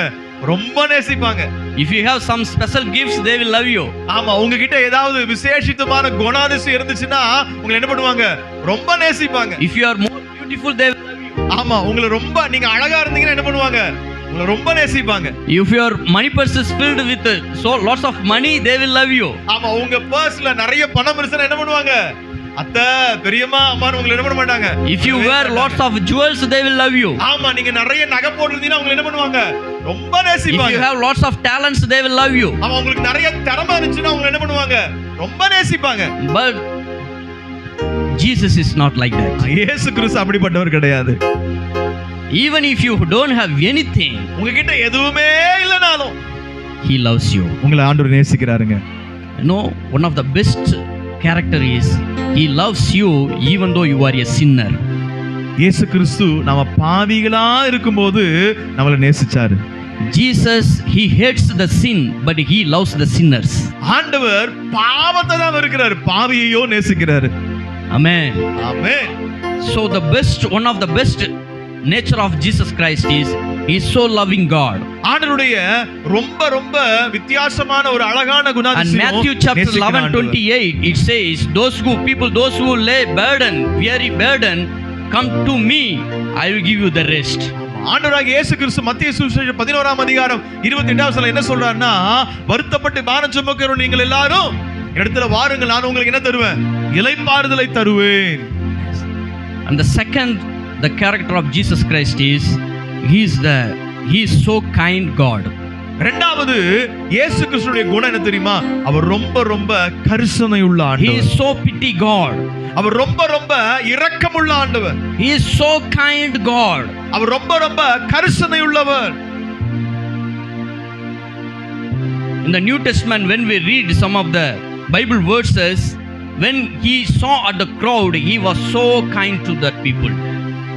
ரொம்ப நேசிப்பாங்க. If you have some special gifts, they will love you. ஆமா, உங்ககிட்ட ஏதாவது விசேஷித்தமான குணாதிசயம் இருந்துச்சுன்னா உங்களை என்ன பண்ணுவாங்க? ரொம்ப நேசிப்பாங்க. If you are more beautiful, they will love you. ஆமா, உங்களை ரொம்ப நீங்க அழகா இருந்தீங்கன்னா என்ன பண்ணுவாங்க? உங்களை ரொம்ப நேசிப்பாங்க. If your money purse is filled with so lots of money, they will love you. ஆமா, உங்க பர்ஸ்ல நிறைய பணம் இருந்துச்சுன்னா என்ன பண்ணுவாங்க? அத்தை பெரியம்மா அம்மான்னு உங்களை என்ன பண்ண மாட்டாங்க. If you wear lots of jewels, they will love you. ஆமா, நீங்க நிறைய நகை போட்டுருந்தீங்கன்னா உங்களை என்ன பண்ணுவாங்க, ரொம்ப If நேசிப்பாங்க. you have lots of talents, they will love you. ஆமா, உங்களுக்கு நிறைய திறமை இருந்துச்சுன்னா உங்களை என்ன பண்ணுவாங்க, ரொம்ப நேசிப்பாங்க. But Jesus is not like that. இயேசு கிறிஸ்து அப்படிப்பட்டவர் கிடையாது. Even if you don't have anything, உங்ககிட்ட எதுவுமே இல்லனாலும் He loves you. உங்களை ஆண்டவர் நேசிக்கிறாருங்க. You know, one of the best character is He loves you even though you are a sinner. இயேசு கிறிஸ்து நாம பாவிகளா இருக்கும்போது நம்மளை நேசிச்சாரு. Jesus, He hates the sin, but He loves the sinners. ஆண்டவர் பாவத்தை தான் வெறுக்கிறாரு, பாவியையோ நேசிக்கிறாரு. Amen. Amen. So the best, one of the best nature of Jesus Christ is He is so loving God. ஆண்டவருடைய ரொம்ப ரொம்ப வித்தியாசமான ஒரு அழகான And குணாதிசயம் Matthew chapter 11:28 it says, those who lay burden, weary burden, come to me, I will give you the rest. ஆண்டவராகிய இயேசு கிறிஸ்து மத்தேயு சுவிசேஷம் 11ஆம் அதிகாரம் 28ஆம் வசனத்துல என்ன சொல்றாருன்னா, வருத்தப்பட்டு பாரம் சுமக்கிறவர்கள் நீங்கள் எல்லாரும் இடத்துல வாருங்கள், நான் உங்களுக்கு என்ன தருவேன், இளைப்பாறுதலை தருவேன். And the second, the character of Jesus Christ is He is so kind God. இரண்டாவது இயேசு கிறிஸ்துவின் குணம் என்ன தெரியுமா, அவர் ரொம்ப ரொம்ப கருணை உள்ள He ஆண்டவர். is so pity God. அவர் ரொம்ப ரொம்ப இரக்கமுள்ள ஆண்டவர். He is so kind God. அவர் ரொம்ப ரொம்ப கருணை உள்ளவர். In the New Testament, when we read some of the Bible verses, when He saw at the crowd, He was so kind to that people.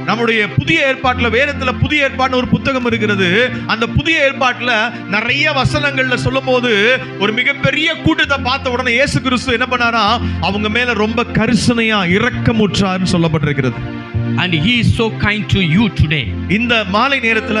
நம்முடைய புதிய ஏற்பாட்டுல, வேதத்துல புதிய ஏற்பாடுன்னு ஒரு புத்தகம் இருக்கிறது. அந்த புதிய ஏற்பாட்டுல நிறைய வசனங்கள்ல சொல்லும்போது ஒரு மிகப்பெரிய கூட்டத்தை பார்த்த உடனே இயேசு கிறிஸ்து என்ன பண்ணாரா, அவங்க மேல ரொம்ப கருணையா இரக்கமுற்றார்னு சொல்லப்பட்டிருக்கிறது. And He is so kind to you today. இந்த மாலை நேரத்துல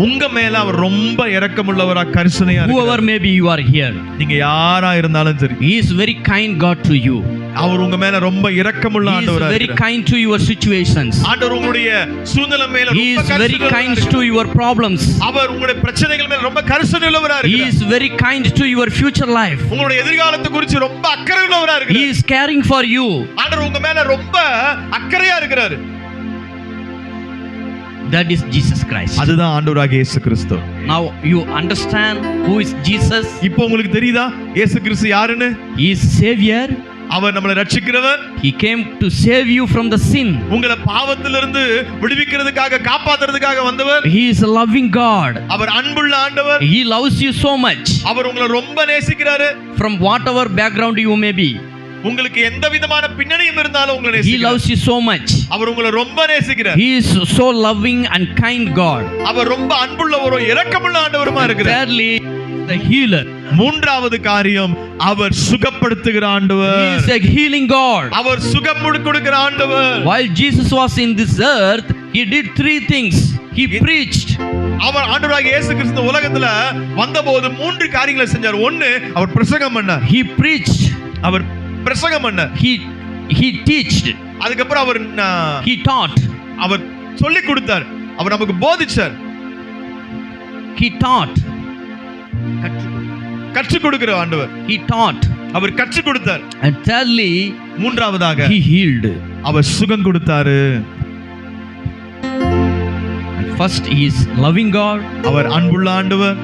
உங்க மேல அவர் ரொம்ப இரக்கமுள்ளவரா கருணையா Whoever இருக்கிறார். maybe you are here, நீங்க யாரா இருந்தாலும் சரி, He is very kind God to you. அவர் உங்க மேல ரொம்ப இரக்கமுள்ள He is ஆண்டவரா very இருக்கிறார். kind to your situations. ஆண்டவர் உங்களுடைய சூழ்நிலை மேல He ரொம்ப is very கருணையுள்ளவரா kind இருக்கிறார். to your problems. அவர் உங்களுடைய பிரச்சனைகள் மேல ரொம்ப கருணையுள்ளவரா He இருக்கிறார். is very kind to your future life. உங்களுடைய எதிர்காலத்தை குறித்து ரொம்ப அக்கறை உள்ளவரா He இருக்கிறார். is caring for you. ஆண்டவர் உங்க மேல ரொம்ப அக்கறையா இருக்கிறாரு. That is Jesus Christ. அதுதான் ஆண்டவராகிய இயேசு கிறிஸ்து. Now you understand who is Jesus? இப்போ உங்களுக்கு தெரியுதா இயேசு கிறிஸ்து யாருன்னு? He is Savior. அவர் நம்மளை ரட்சிக்கிறவர். He came to save you from the sin. உங்களை பாவத்திலிருந்து விடுவிக்கிறதுக்காக, காப்பாத்துறதுக்காக வந்தவர். He is a loving God. அவர் அன்புள்ள ஆண்டவர். He loves you so much. அவர் உங்களை ரொம்ப நேசிக்கிறாரு. From whatever background you may be, உங்களுக்கு எந்த விதமான பின்னணியும் இருந்தாலும் உங்களை He நேசிக்கிறார். loves you so much. அவர் உங்களை ரொம்ப நேசிக்கிறார். He is so loving and kind God. அவர் ரொம்ப அன்புள்ளவரும் இரக்கமுள்ள ஆண்டவருமா இருக்கிறார். Thirdly, the healer. மூன்றாவது காரியம், அவர் சுகப்படுத்துகிற He ஆண்டவர். is a healing God. அவர் சுகம் கொடுக்கிற ஆண்டவர். While Jesus was in this earth, He did three things. He preached. அவர் ஆண்டவராகிய இயேசு கிறிஸ்து உலகத்துல வந்தபோது மூன்று காரியங்களை செஞ்சார். ஒன்னு, அவர் பிரசங்கம் பண்ணார். He preached. அவர் பிரசங்கம் பண்ணார். He teached. அதுக்கப்புறம் அவர் He taught. அவர் சொல்லி கொடுத்தார். அவர் நமக்கு போதிச்சார். He taught. கற்றுக் கொடுக்கிற ஆண்டவர். He taught. அவர் கற்றுக் கொடுத்தார். And thirdly, மூன்றாவதாக He healed. அவர் சுகம் கொடுத்தாரு. And first, He is loving God. அவர் அன்புள்ள ஆண்டவர்.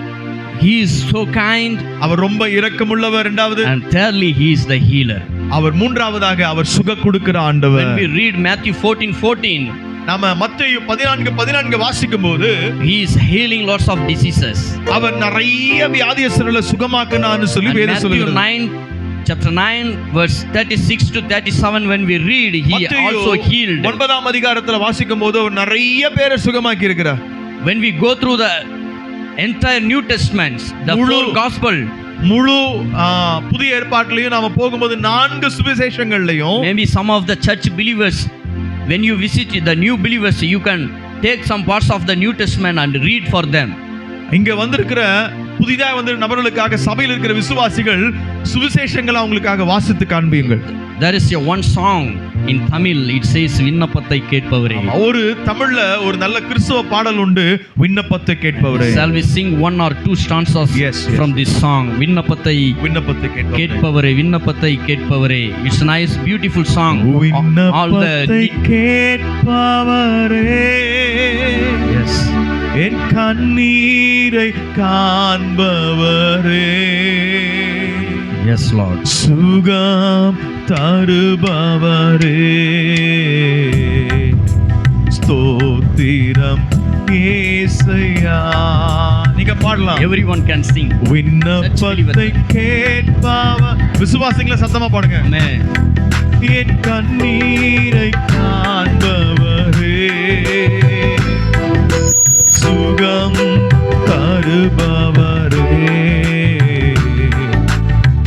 He is so kind. அவர் ரொம்ப இரக்கமுள்ளவர். இரண்டாவது, And thirdly, He is the healer. அவர் மூன்றாவதாக அவர் சுகம் கொடுக்கிற ஆண்டவர். When we read Matthew 14:14, நாம மத்தேயு 14:14 வாசிக்கும் போது He is healing lots of diseases. அவர் நிறைய வியாதியஸ்தர்களை சுகமாக்கினான்னு சொல்லி And வேதம் Matthew சொல்லுகிறது. 9, chapter 9, verse 36 to 37, when we read, He also healed. 9ஆம் அதிகாரத்துல வாசிக்கும் போது அவர் நிறைய பேரை சுகமாக்கி இருக்கிறார். When we go through the entire New Testament, the முழு four gospel, முழு புதிய ஏற்பாட்டிலையும் நாம போகும்போது 4 சுவிசேஷங்கள்லயும் maybe some of the church believers, when you visit the new believers, you can take some parts of the New Testament and read for them. இங்க வந்திருக்கிற புதிதாக வந்து நபர்களுக்காக சபையில் இருக்கிற விசுவாசிகள் சுவிசேஷங்களை அவங்களுக்காக வாசித்து காண்பியுங்கள். There is a one song in Tamil, it says விண்ணப்பத்தை கேட்பவரே. ஒரு தமிழ்ல ஒரு நல்ல கிறிஸ்தவ பாடல் உண்டு, விண்ணப்பத்தை கேட்பவரே. Shall we sing one or two stanzas from this song? விண்ணப்பத்தை கேட்பவரே, விண்ணப்பத்தை கேட்பவரே. It's a nice beautiful song. விண்ணப்பத்தை கேட்பவரே, yes, என் கண்ணீரை காண்பவரே, yes Lord, சுகம் தருபவரே, ஸ்தோத்திரம் இயேசுயா. நீங்க பாடலாம். Everyone can sing. விண்ணப்பத்தை கேட்பவர். விசுவாசிகளை சத்தமா பாடுங்க. Amen. என் கண்ணீரை காண்பவரே, சுகம் தருபவரே,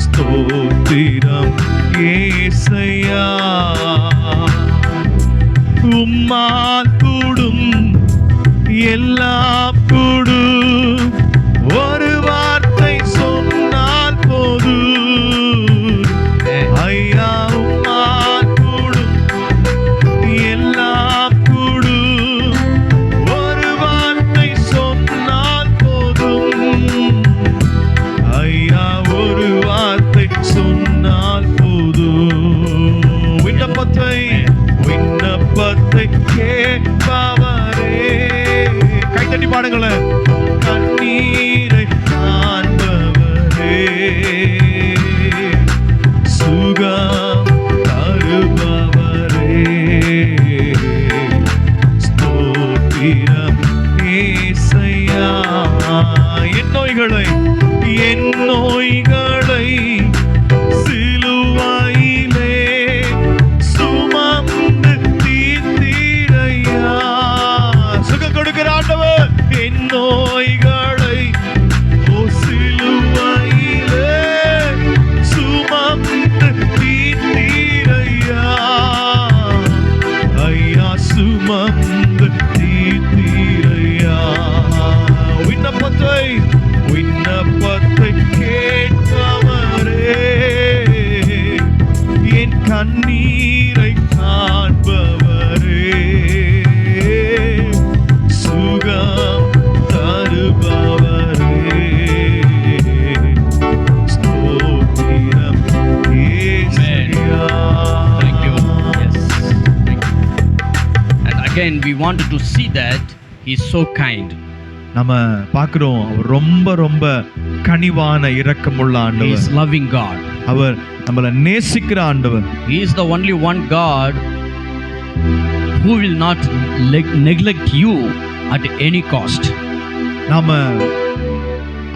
ஸ்தோத்திரம் இயேசுயா. உம்மால் கூடும் எல்லாம் கூடும், ஒரு வார்த்தை சொன்னால் போதும். ஐயா உம்மால் கூடும் எல்லாம் கூடும், ஒரு வார்த்தை சொன்னால் போதும். ஐயா ஒரு வார்த்தை சொன்னால் போதும். விண்ணப்பத்தை கேட்பவரே, கைத்தட்டி பாடுங்களேன். கண்ணீரை காண்பவரே, சுகம் தருபவரே, ஸ்தோத்திரம் இயேசுயா. என் நோய்களை சிலுவையிலே சுமந்து தீர்த்தீரையா. சுகம் கொடுக்கிற ஆண்டவர், என் நோய்களை சிலுவையிலே சுமந்து தீர்த்தீரையா. ஐயா சுமந்து தீர்த்தீரையா. விண்ணப்பத்தை கேட்பவரே, என் கண்ணீரை காண்பவரே, சுகம் தருபவரே, ஸ்தோத்திரம் இயேசுயா. Thank you. Yes. Thank you. And again we wanted to see that he is so kind. நம்ம பார்க்கிறோம், அவர் ரொம்ப ரொம்ப கனிவான இரக்கமுள்ள He ஆண்டவர். is loving God. அவர் நம்மளை நேசிக்கிற ஆண்டவர். He is the only one God who will not neglect you at any cost. நாம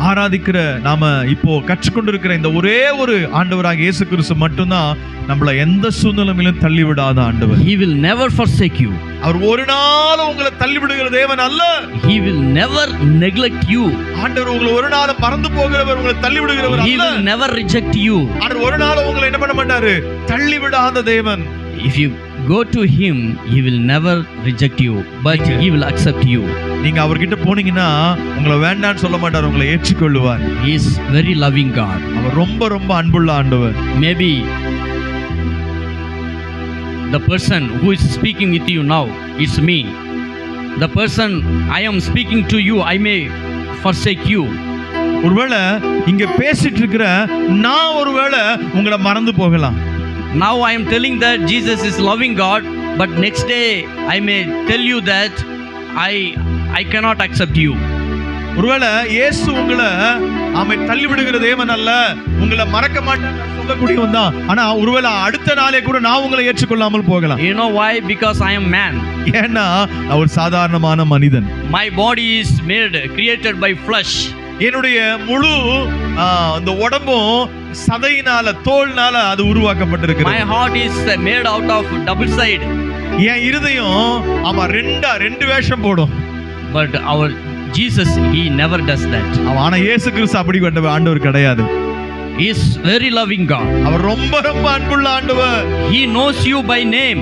ஆராதிக்கிற, நாம இப்போ கற்றுக்கொண்டிருக்கிற இந்த ஒரே ஒரு ஆண்டவராக இயேசு கிறிஸ்து மட்டும்தான் நம்மளை எந்த சூழ்நிலையிலும் தள்ளிவிடாத ஆண்டவர். He will never forsake you. அவர் ஒரு நாள் உங்களை தள்ளிவிடுகிற தேவன் அல்ல. He will never neglect you. ஆண்டவர் உங்களை ஒரு நாள் மறந்து போகிறவர், உங்களை தள்ளிவிடுகிறவர் He அல்ல. will never reject you. ஆண்டவர் ஒரு நாள் உங்களை என்ன பண்ண மாட்டாரு, தள்ளிவிடாத தேவன். If you go to him, he will never reject you, but he will accept you. நீங்க அவர்கிட்ட போனீங்கன்னா உங்களை வேண்டான்னு சொல்ல மாட்டார், உங்களை ஏற்றுக்கொள்ளுவார். He is very loving God. அவர் ரொம்ப ரொம்ப அன்புள்ள ஆண்டவர். Maybe the person who is speaking with you now, it's me. The person I am speaking to you, I may forsake you. ஒருவேளை இங்க பேசிட்டு இருக்கிற நான் ஒருவேளை உங்களை மறந்து போகலாம். Now I am telling that Jesus is loving God, but next day I may tell you that I cannot accept you. ஒருவேளை இயேசு உங்களை தள்ளி விடுகிற தேவன் அல்ல, உங்களை மறக்க மாட்டேன் சொல்லக்கூடியவன் தான். ஆனா ஒருவேளை அடுத்த நாளே கூட நான் உங்களை ஏற்றுக்கொள்ளாமல் போகலாம். You know why? Because I am man. ஏன்னா ஒரு சாதாரணமான மனிதன். My body is created by flesh. என்னுடைய முழு அந்த உடம்பும் சதையினால, தோல்னால அது உருவாக்கப்பட்டிருக்கிறது. My heart is made out of double side. என் இருதயம் ரெண்டு வேஷம் போடும். But our Jesus, he never does that. ஆனா இயேசு கிறிஸ்து அப்படிப்பட்ட ஆண்டவர் கிடையாது. He is very loving God. அவர் ரொம்ப ரொம்ப அன்புள்ள ஆண்டவர். He knows you by name.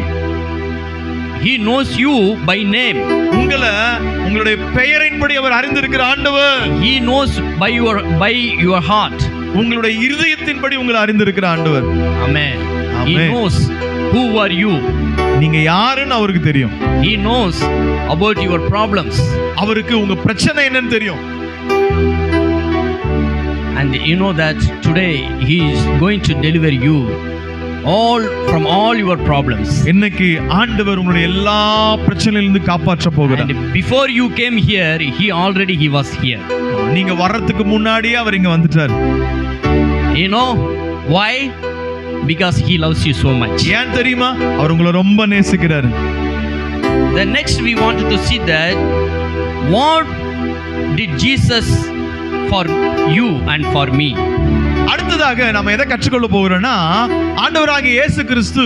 He knows you by name. உங்களுடைய பெயரின்படி அவர் அறிந்திருக்கிற ஆண்டவர். He knows by your heart. உங்களுடைய இருதயத்தின்படி உங்களை அறிந்திருக்கிற ஆண்டவர். Amen. He knows who are you. நீங்க யாருன்னு அவருக்கு தெரியும். He knows about your problems. அவருக்கு உங்க பிரச்சனை என்னன்னு தெரியும். And you know that today he is going to deliver you from all your problems. இன்னைக்கு ஆண்டவர் உங்களுடைய எல்லா பிரச்சனையிலிருந்து காப்பாற்ற போகிறார். And before you came here, he was here. நீங்க வர்றதுக்கு முன்னாடியே அவர் இங்க வந்துட்டார். You know why? Because he loves you so much. ஏன் தெரியுமா? அவர் உங்களை ரொம்ப நேசிக்கிறார். The next we wanted to see that what did Jesus for you and for me. அடுத்ததாக நாம எதை கற்றுக்கொள்ள போகிறோம்னா ஆண்டவராகிய இயேசு கிறிஸ்து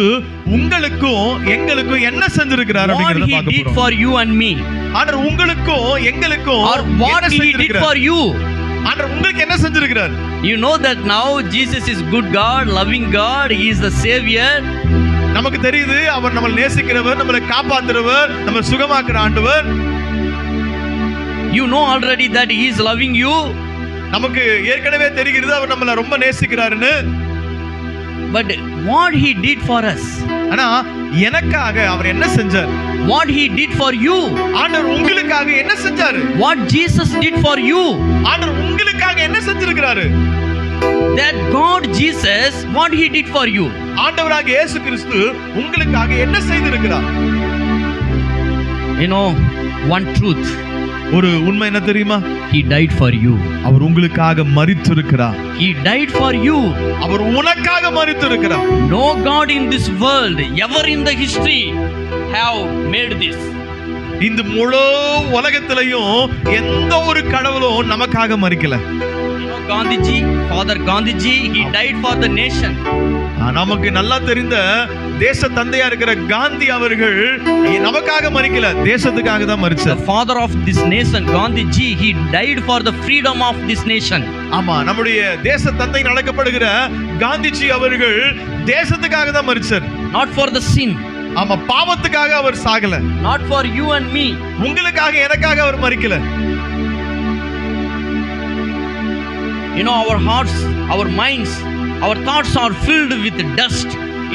உங்களுக்கும் எங்களுக்கும் என்ன செஞ்சிருக்கிறார் அப்படிங்கறத பார்க்க போறோம். What he did for you and me. ஆண்டவர் உங்களுக்கும் எங்களுக்கும் or what he did for you. ஆண்டவர் உங்களுக்கு என்ன செஞ்சிருக்கிறார்? You know that now Jesus is good God, loving God, he is the savior. நமக்கு தெரியுது அவர் நம்மை நேசிக்கிறவர், நம்மை காப்பாத்துறவர், நம்மை சுகமாக்குற ஆண்டவர். You know already that he is loving you. நமக்கு ஏற்கனவே தெரிகிறது அவர் நம்மள ரொம்ப நேசிக்கிறாருன்னு. But what he did for us. ஆனா எனக்காக அவர் என்ன செஞ்சார்? What he did for you. ஆண்டவர் உங்களுக்காக என்ன செஞ்சாரு? What Jesus did for you. ஆண்டவர் உங்களுக்காக என்ன செஞ்சிருக்கிறாரு? That God Jesus what he did for you. ஆண்டவராகிய இயேசு கிறிஸ்து உங்களுக்காக என்ன செய்திருக்கிறார்? You know one truth. ஒரு உண்மை என்ன தெரியுமா? He died for you. அவர் உங்களுக்காக மரித்திருக்கிறார். He died for you. அவர் உனக்காக மரித்திருக்கிறார். No God in this world ever in the history have made this. இந்த முழு உலகத்திலேயும் எந்த ஒரு கடவுளும் நமக்காக மரிக்கல. You know Gandhiji, Father Gandhiji, he died for the nation. நமக்கு நல்லா தெரிந்த தேச தந்தையா இருக்கிற காந்தி அவர்கள் நமக்காக மரிக்கல, தேசத்துக்காக தான் மரிச்சார். The father of this nation Gandhiji, he died for the freedom of this nation. ஆமா, நம்முடைய தேச தந்தை நடக்கப்படுகிற காந்திஜி அவர்கள் தேசத்துக்காக தான் மரிச்சார். Not for the sin. ஆமா, பாவத்துக்காக அவர் சாகல. Not for you and me. உங்களுக்காக எனக்காக அவர் மரிக்கல. You know our hearts, our minds, our thoughts are filled with dust.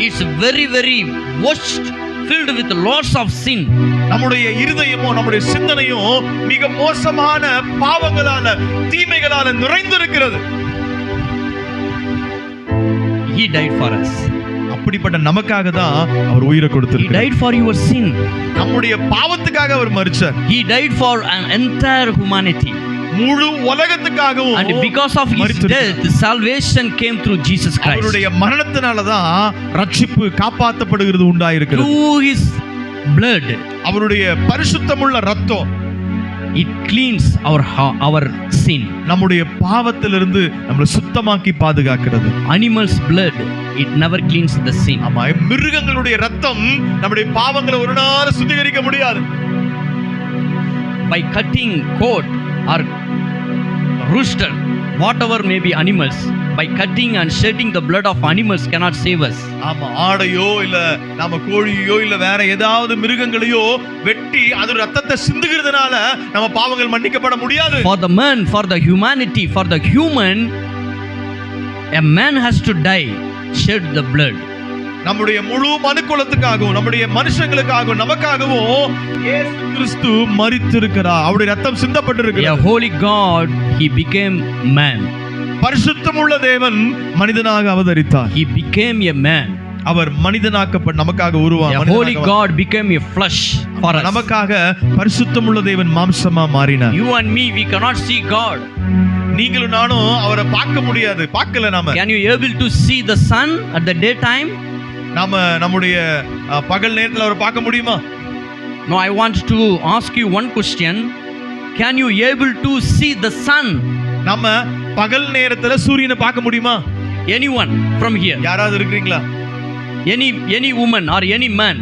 It's very worst, filled with lots of sin. நம்முடைய இருதயமும் நம்முடைய சிந்தனையும் மிக மோசமான பாவங்களால தீமைகளால நிறைந்திருக்கிறது. He died for us. அப்படிப்பட்ட நமக்காக தான் அவர் உயிரை கொடுத்திருக்கிறார். He died for your sin. நம்முடைய பாவத்துக்காக அவர் மரிச்சார். He died for an entire humanity. முழு உலகத்துக்காகவும். And because of his death salvation came through Jesus Christ. அவருடைய மரணத்தினால தான் ரட்சிப்பு காப்பாற்றப்படுகிறது உண்டாயிருக்கிறது. Through his blood. அவருடைய பரிசுத்தமுள்ள இரத்தம் it cleans our sin. நம்முடைய பாவத்திலிருந்து நம்மை சுத்தமாக்கி பாதுகாக்கிறது. Animals blood it never cleans the sin. ஆமா, மிருகங்களுடைய இரத்தம் நம்முடைய பாவங்களை ஒரு நாள் சுத்திகரிக்க முடியாது. By cutting goat or rooster, whatever may be animals, by cutting and shedding the blood of animals cannot save us. ஆமா, ஆடையோ இல்ல நாம கோழியோ இல்ல வேற ஏதாவது மிருகங்களையோ வெட்டி அது ரத்தத்தை சிந்துகிறதுனால நம்ம பாவங்கள் மன்னிக்கப்பட முடியாது. For the man, for the humanity, for the human, a man has to die, shed the blood. நம்முடைய முழு மனுக்குலத்துக்காகவும் நம்முடைய மனுஷங்களுக்காகவும் நமக்காகவும் இயேசு கிறிஸ்து மரித்திருக்கிறார். அவருடைய ரத்தம் சிந்தப்பட்டிருக்கிறது. A holy God, he became man. பரிசுத்தமுள்ள தேவன் மனிதனாக அவதரித்தார். He became a man. அவர் மனிதனாக்கப்பட்ட நமக்காக உருவானார். A holy God became a flesh for us. நமக்காக பரிசுத்தமுள்ள தேவன் மாம்சமா மாறினார். You and me, we cannot see God. நீங்களும் நானும் அவரை பார்க்க முடியாது, பார்க்கல நாம. Can you able to see the sun at the daytime? நாம நம்முடைய பகல் நேரத்துல அவரை பார்க்க முடியுமா? No, I want to ask you one question. Can you able to see the sun? நாம பகல் நேரத்துல சூரியனை பார்க்க முடியுமா? Anyone from here? யாராவது இருக்கீங்களா? Any woman or any man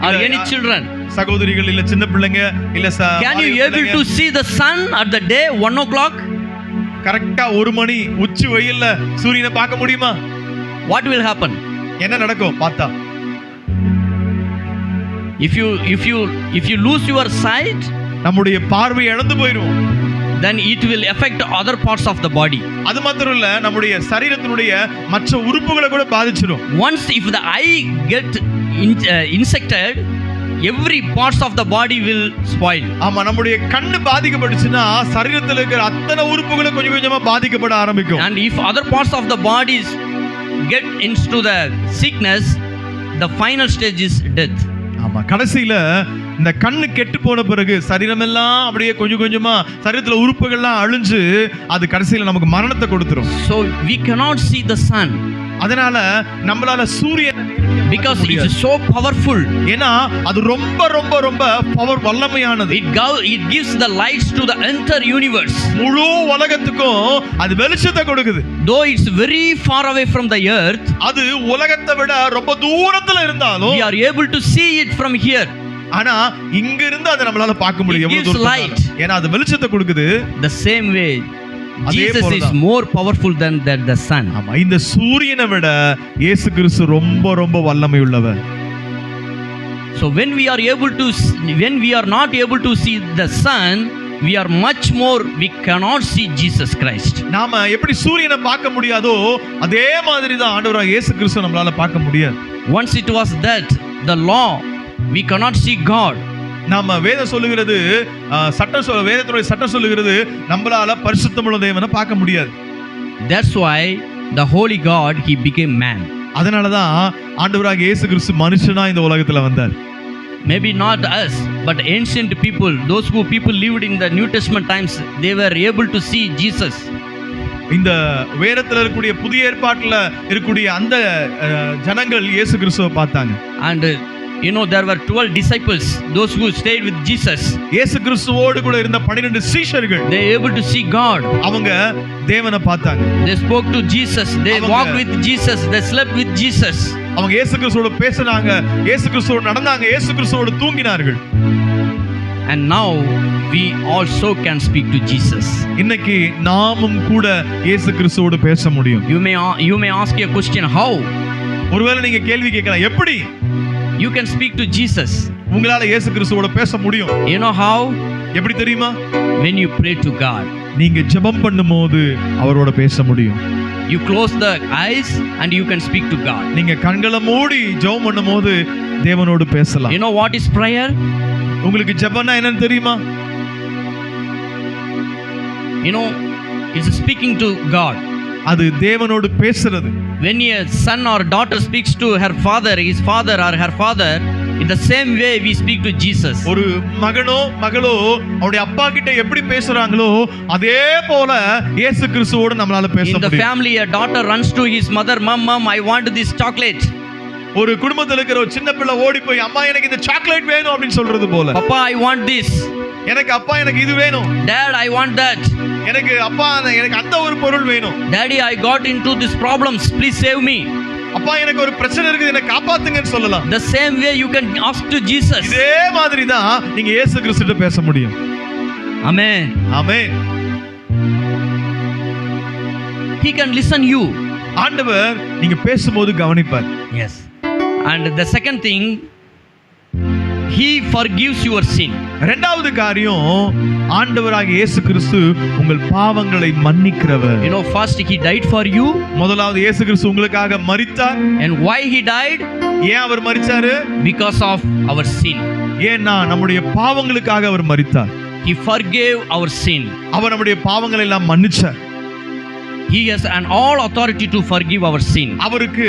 or any children? சகோதரிகள் இல்ல சின்ன பிள்ளைங்க இல்ல Can you able to see the sun at the day 1 o'clock? கரெக்ட்டா 1 மணி உச்சி வெயில்ல சூரியனை பார்க்க முடியுமா? What will happen? என்ன நடக்கும் பார்த்தா? if you lose your sight, நம்முடைய பார்வை இழந்து போயிடும். then it will affect other parts of the body. அது மாத்திரம் இல்ல, நம்முடைய சரீரத்தினுடைய மற்ற உறுப்புகளை கூட பாதிச்சிடும். Once if the eye get insected, every parts of the body will spoil. ஆமா, நம்முடைய கண்ணு பாதிக்கப்பட்டுச்சுன்னா சரீரத்தில் இருக்கிற அத்தனை உறுப்புகளும் கொஞ்சம் கொஞ்சமா பாதிக்கப்பட ஆரம்பிக்கும். And if other parts of the bodies get into the sickness, the final stage is death. ஆமா, கடைசியில இந்த கண்ணு கெட்டு போன பிறகு சரீரம் எல்லாம் அப்படியே கொஞ்சம் கொஞ்சமா சரீரத்துல உறுப்புகள்லாம் அழிஞ்சு அது கடைசியில நமக்கு மரணத்தை கொடுத்துரும். So we cannot see the sun. அதனால நம்மளால சூரியன் because it is so powerful. ஏன்னா அது ரொம்ப ரொம்ப ரொம்ப power வல்லமையானது. It gives the lights to the entire universe. முழு உலகத்துக்கும் அது வெளிச்சத்தை கொடுக்குது. Though it's very far away from the earth, அது உலகத்தை விட ரொம்ப தூரத்துல இருந்தாலும் we are able to see it from here. ஆனா இங்க இருந்து அதை நம்மளால பார்க்க முடியும். எவ்வளவு தூரத்துல? ஏன்னா அது வெளிச்சத்தை கொடுக்குது. The same way Jesus is more powerful than the sun. ஆமா, இந்த சூரியனை விட இயேசு கிறிஸ்து ரொம்ப ரொம்ப வல்லமை உள்ளவர். So when we are not able to see the sun, we are much more we cannot see Jesus Christ. நாம எப்படி சூரியனை பார்க்க முடியாதோ அதே மாதிரி தான் ஆண்டவராகிய இயேசு கிறிஸ்து நம்மளால பார்க்க முடியாது. Once it was that the law, we cannot see God. நாம வேதம் சொல்லுகிறது, வேதத்தினுடைய சட்டம் சொல்லுகிறது நம்மளால பரிசுத்தமுள்ள தேவனை பார்க்க முடியாது. That's why the holy God he became man. அதனால தான் ஆண்டவராகிய இயேசு கிறிஸ்து மனுஷனா இந்த உலகத்துல வந்தார். Maybe not us, but ancient people, those who people lived in the New Testament times, they were able to see Jesus. இந்த வேதத்துல இருக்கக்கூடிய புதிய ஏற்பாட்டுல இருக்கக்கூடிய அந்த ஜனங்கள் இயேசு கிறிஸ்துவை பார்த்தாங்க. And there were 12 disciples, those who stayed with Jesus. இயேசு கிறிஸ்துவோடு கூட இருந்த 12 சீஷர்கள், they able to see God. அவங்க தேவனை பார்த்தாங்க. They spoke to Jesus, they walked with Jesus, they slept with Jesus. அவங்க இயேசு கிறிஸ்துவோடு பேசினாங்க, இயேசு கிறிஸ்துவோடு நடந்தாங்க, இயேசு கிறிஸ்துவோடு தூங்கினார்கள். And now we also can speak to Jesus. இன்னைக்கு நாமும் கூட இயேசு கிறிஸ்துவோடு பேச முடியும். You may ask a question, how? ஒருவேளை நீங்க கேள்வி கேட்கலாம், எப்படி you can speak to Jesus? உங்களால இயேசு கிறிஸ்துவோட பேச முடியும். You know how? எப்படி தெரியுமா? When you pray to God. நீங்க ஜெபம் பண்ணும்போது அவரோட பேச முடியும். You close the eyes and you can speak to God. நீங்க கண்களை மூடி ஜெபம் பண்ணும்போது தேவனோடு பேசலாம். You know what is prayer? உங்களுக்கு ஜெபம்னா என்னன்னு தெரியுமா? It's speaking to God. அது தேவனோடு பேசுறது. When a son or daughter speaks to her father, his father or her father, in the same way we speak to Jesus. ஒரு மகனோ மகளோ அவருடைய அப்பா கிட்ட எப்படி பேசுறாங்களோ அதே போல இயேசு கிறிஸ்துவோடு நம்மளால பேச முடியும். In the family, a daughter runs to his mother, mom, I want this chocolate. ஒரு குடும்பத்துல இருக்கிற ஒரு சின்ன பிள்ளை ஓடி போய் அம்மா எனக்கு இந்த சாக்லேட் வேணும் அப்படின்னு சொல்றது போல, Papa, I want this. எனக்கு இது வேணும். Dad, I want that. எனக்கு அந்த ஒரு பொருள் வேணும். Daddy, I got into these problems, please save me. அப்பா எனக்கு ஒரு பிரச்சனை இருக்குது, என்னை காப்பாத்துங்கன்னு சொல்லலாம். The same way you can ask to Jesus. இதே மாதிரி தான் நீங்க இயேசு கிறிஸ்துவிட்ட பேச முடியும். Amen. Amen. He can listen you. ஆண்டவர் நீங்க பேசும்போது கவனிப்பார். Yes. And the second thing, he forgives your sin. இரண்டாவது காரியம், ஆண்டவராகிய இயேசு கிறிஸ்து உங்கள் பாவங்களை மன்னிக்கிறவர். First he died for you. முதலாவது இயேசு கிறிஸ்து உங்களுக்காக மரித்தார். And why he died? ஏன் அவர் மரிச்சாரு? Because of our sin. ஏன்னா நம்முடைய பாவங்களுக்காக அவர் மரித்தார். He forgave our sin. அவர் நம்முடைய பாவங்களை எல்லாம் மன்னிச்சார். He has an all authority to forgive our sin. அவருக்கு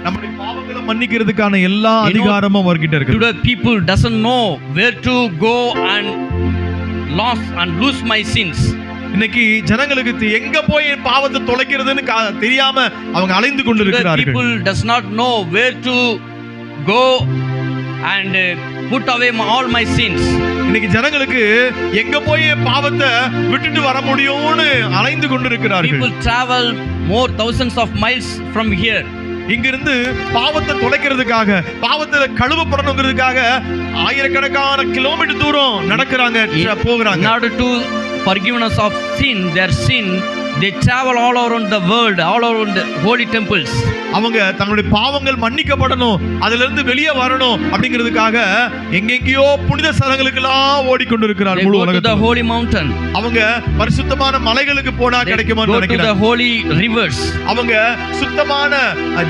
நம்முடைய பாவங்களை மன்னிக்கிறதுக்கான எல்லா அதிகாரமும் அவர்கிட்ட இருக்கு. Today people doesn't know where to go and lose my sins. இன்னைக்கு ஜனங்களுக்கு எங்க போய் பாவத்தை தொலைக்கிறதுன்னு தெரியாம அவங்க அலைந்து கொண்டிருக்கிறார்கள். People does not know where to go and put away all my sins. இன்னைக்கு ஜனங்களுக்கு எங்க போய் பாவத்தை விட்டுட்டு வர முடியும்னு அலைந்து கொண்டிருக்கிறார்கள். People travel more thousands of miles from here. இங்கிருந்து பாவத்தை தொலைக்கிறதுக்காக, பாவத்தை கழுவப்படணுங்கிறதுக்காக ஆயிரக்கணக்கான கிலோமீட்டர் தூரம் நடக்கிறாங்க, போகிறாங்க. In order to forgiveness of sin, their sin, they travel all around the world, all around the holy temples. அவங்க தங்களுடைய பாவங்கள் மன்னிக்கப்படணும், அதிலிருந்து வெளியே வரணும் அப்படிங்கிறதுக்காக எங்கெங்கேயோ புனித ஸ்தலங்களுக்கெல்லாம் ஓடிக்கொண்டிருக்கிறார் They முழு go to the உலகத்துல. holy mountain. அவங்க பரிசுத்தமான மலைகளுக்கு போனா They கிடைக்குமா go to the நினைக்கிறாங்க. holy rivers. அவங்க சுத்தமான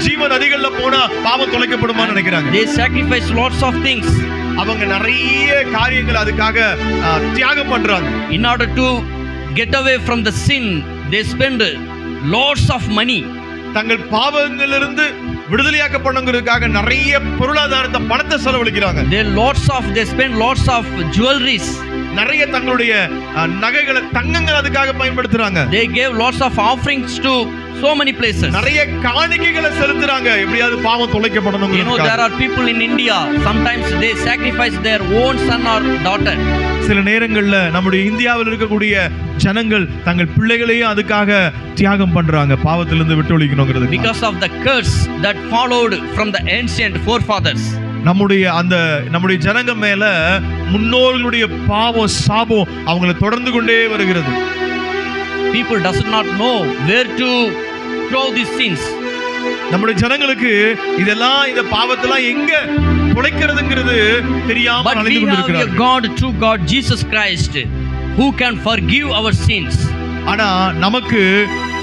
ஜீவ நதிகள்ல போனா பாவம் தொலைக்கப்படுமா நினைக்கிறாங்க. They sacrifice lots of things அவங்க நிறைய காரியங்கள் அதுக்காக தியாகம் பண்றாங்க. in order to get away from the sin. They spend lots of money. தங்கள் பாவங்களிலிருந்து விடுதலையாக்கப்படுங்கிறதுக்காக நிறைய பொருளாதாரத்தை பணத்தை செலவழிக்கிறாங்க. They spend lots of jewelries. நிறைய தங்களுடைய நகைகளை தங்கங்கள் அதுக்காக பயன்படுத்துறாங்க. They gave lots of offerings to so many places. நிறைய காணிக்கைகளை செலுத்துறாங்க எப்படியாவது பாவம் தொலைக்கப்படணும். You know, there are people in India, sometimes they sacrifice their own son or daughter. சில நேரங்கள்ல நம்முடைய இந்தியாவில் இருக்கக்கூடிய ஜனங்கள் தங்கள் பிள்ளைகளையும் அதுக்காக தியாகம் பண்றாங்க பாவத்திலிருந்து விட்டொழிக்கணுங்கிறது. Because of the curse that followed from the ancient forefathers. நம்முடைய ஜனங்க மேல முன்னோர்களுடைய பாவம் சாபம் அவங்களை தொடர்ந்து கொண்டே வருகிறது. People does not know where to throw these sins. நம்முடைய ஜனங்களுக்கு இதெல்லாம் இந்த பாவத்தெல்லாம் எங்க தொலைக்கிறதுங்கிறது தெரியாம But அலைந்து we have a கொண்டிருக்கிறார்கள். God, true God, Jesus Christ, who can forgive our sins. ஆனா நமக்கு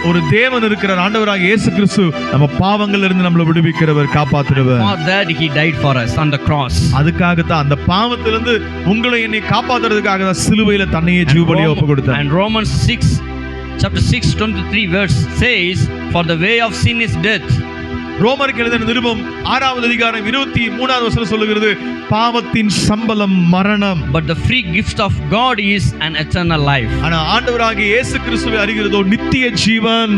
ஒரு தேவன் இருக்கிறார், ஆண்டவராக இயேசு கிறிஸ்து நம்ம பாவங்கள்ல இருந்து நம்மளை விடுவிக்கிறவர், காப்பாத்துறவர். For that he died for us on the cross. அதுக்காக தான் அந்த பாவத்திலிருந்து உங்களை என்னை காப்பாத்துறதுக்காக தான் சிலுவையில தன்னையே ஜீவபலியா ஒப்பு கொடுத்தார். And Romans 6 chapter 6:23 verse says, for the way of sin is death. ரோமருக்கு எழுதின நிருபம் 6வது அதிகாரம் 23வது வசனம் சொல்லுகிறது, பாவத்தின் சம்பளம் மரணம். But the free gift of God is an eternal life. ஆனா ஆண்டவராகிய இயேசு கிறிஸ்துவை அறிகிறதோ நித்திய ஜீவன்.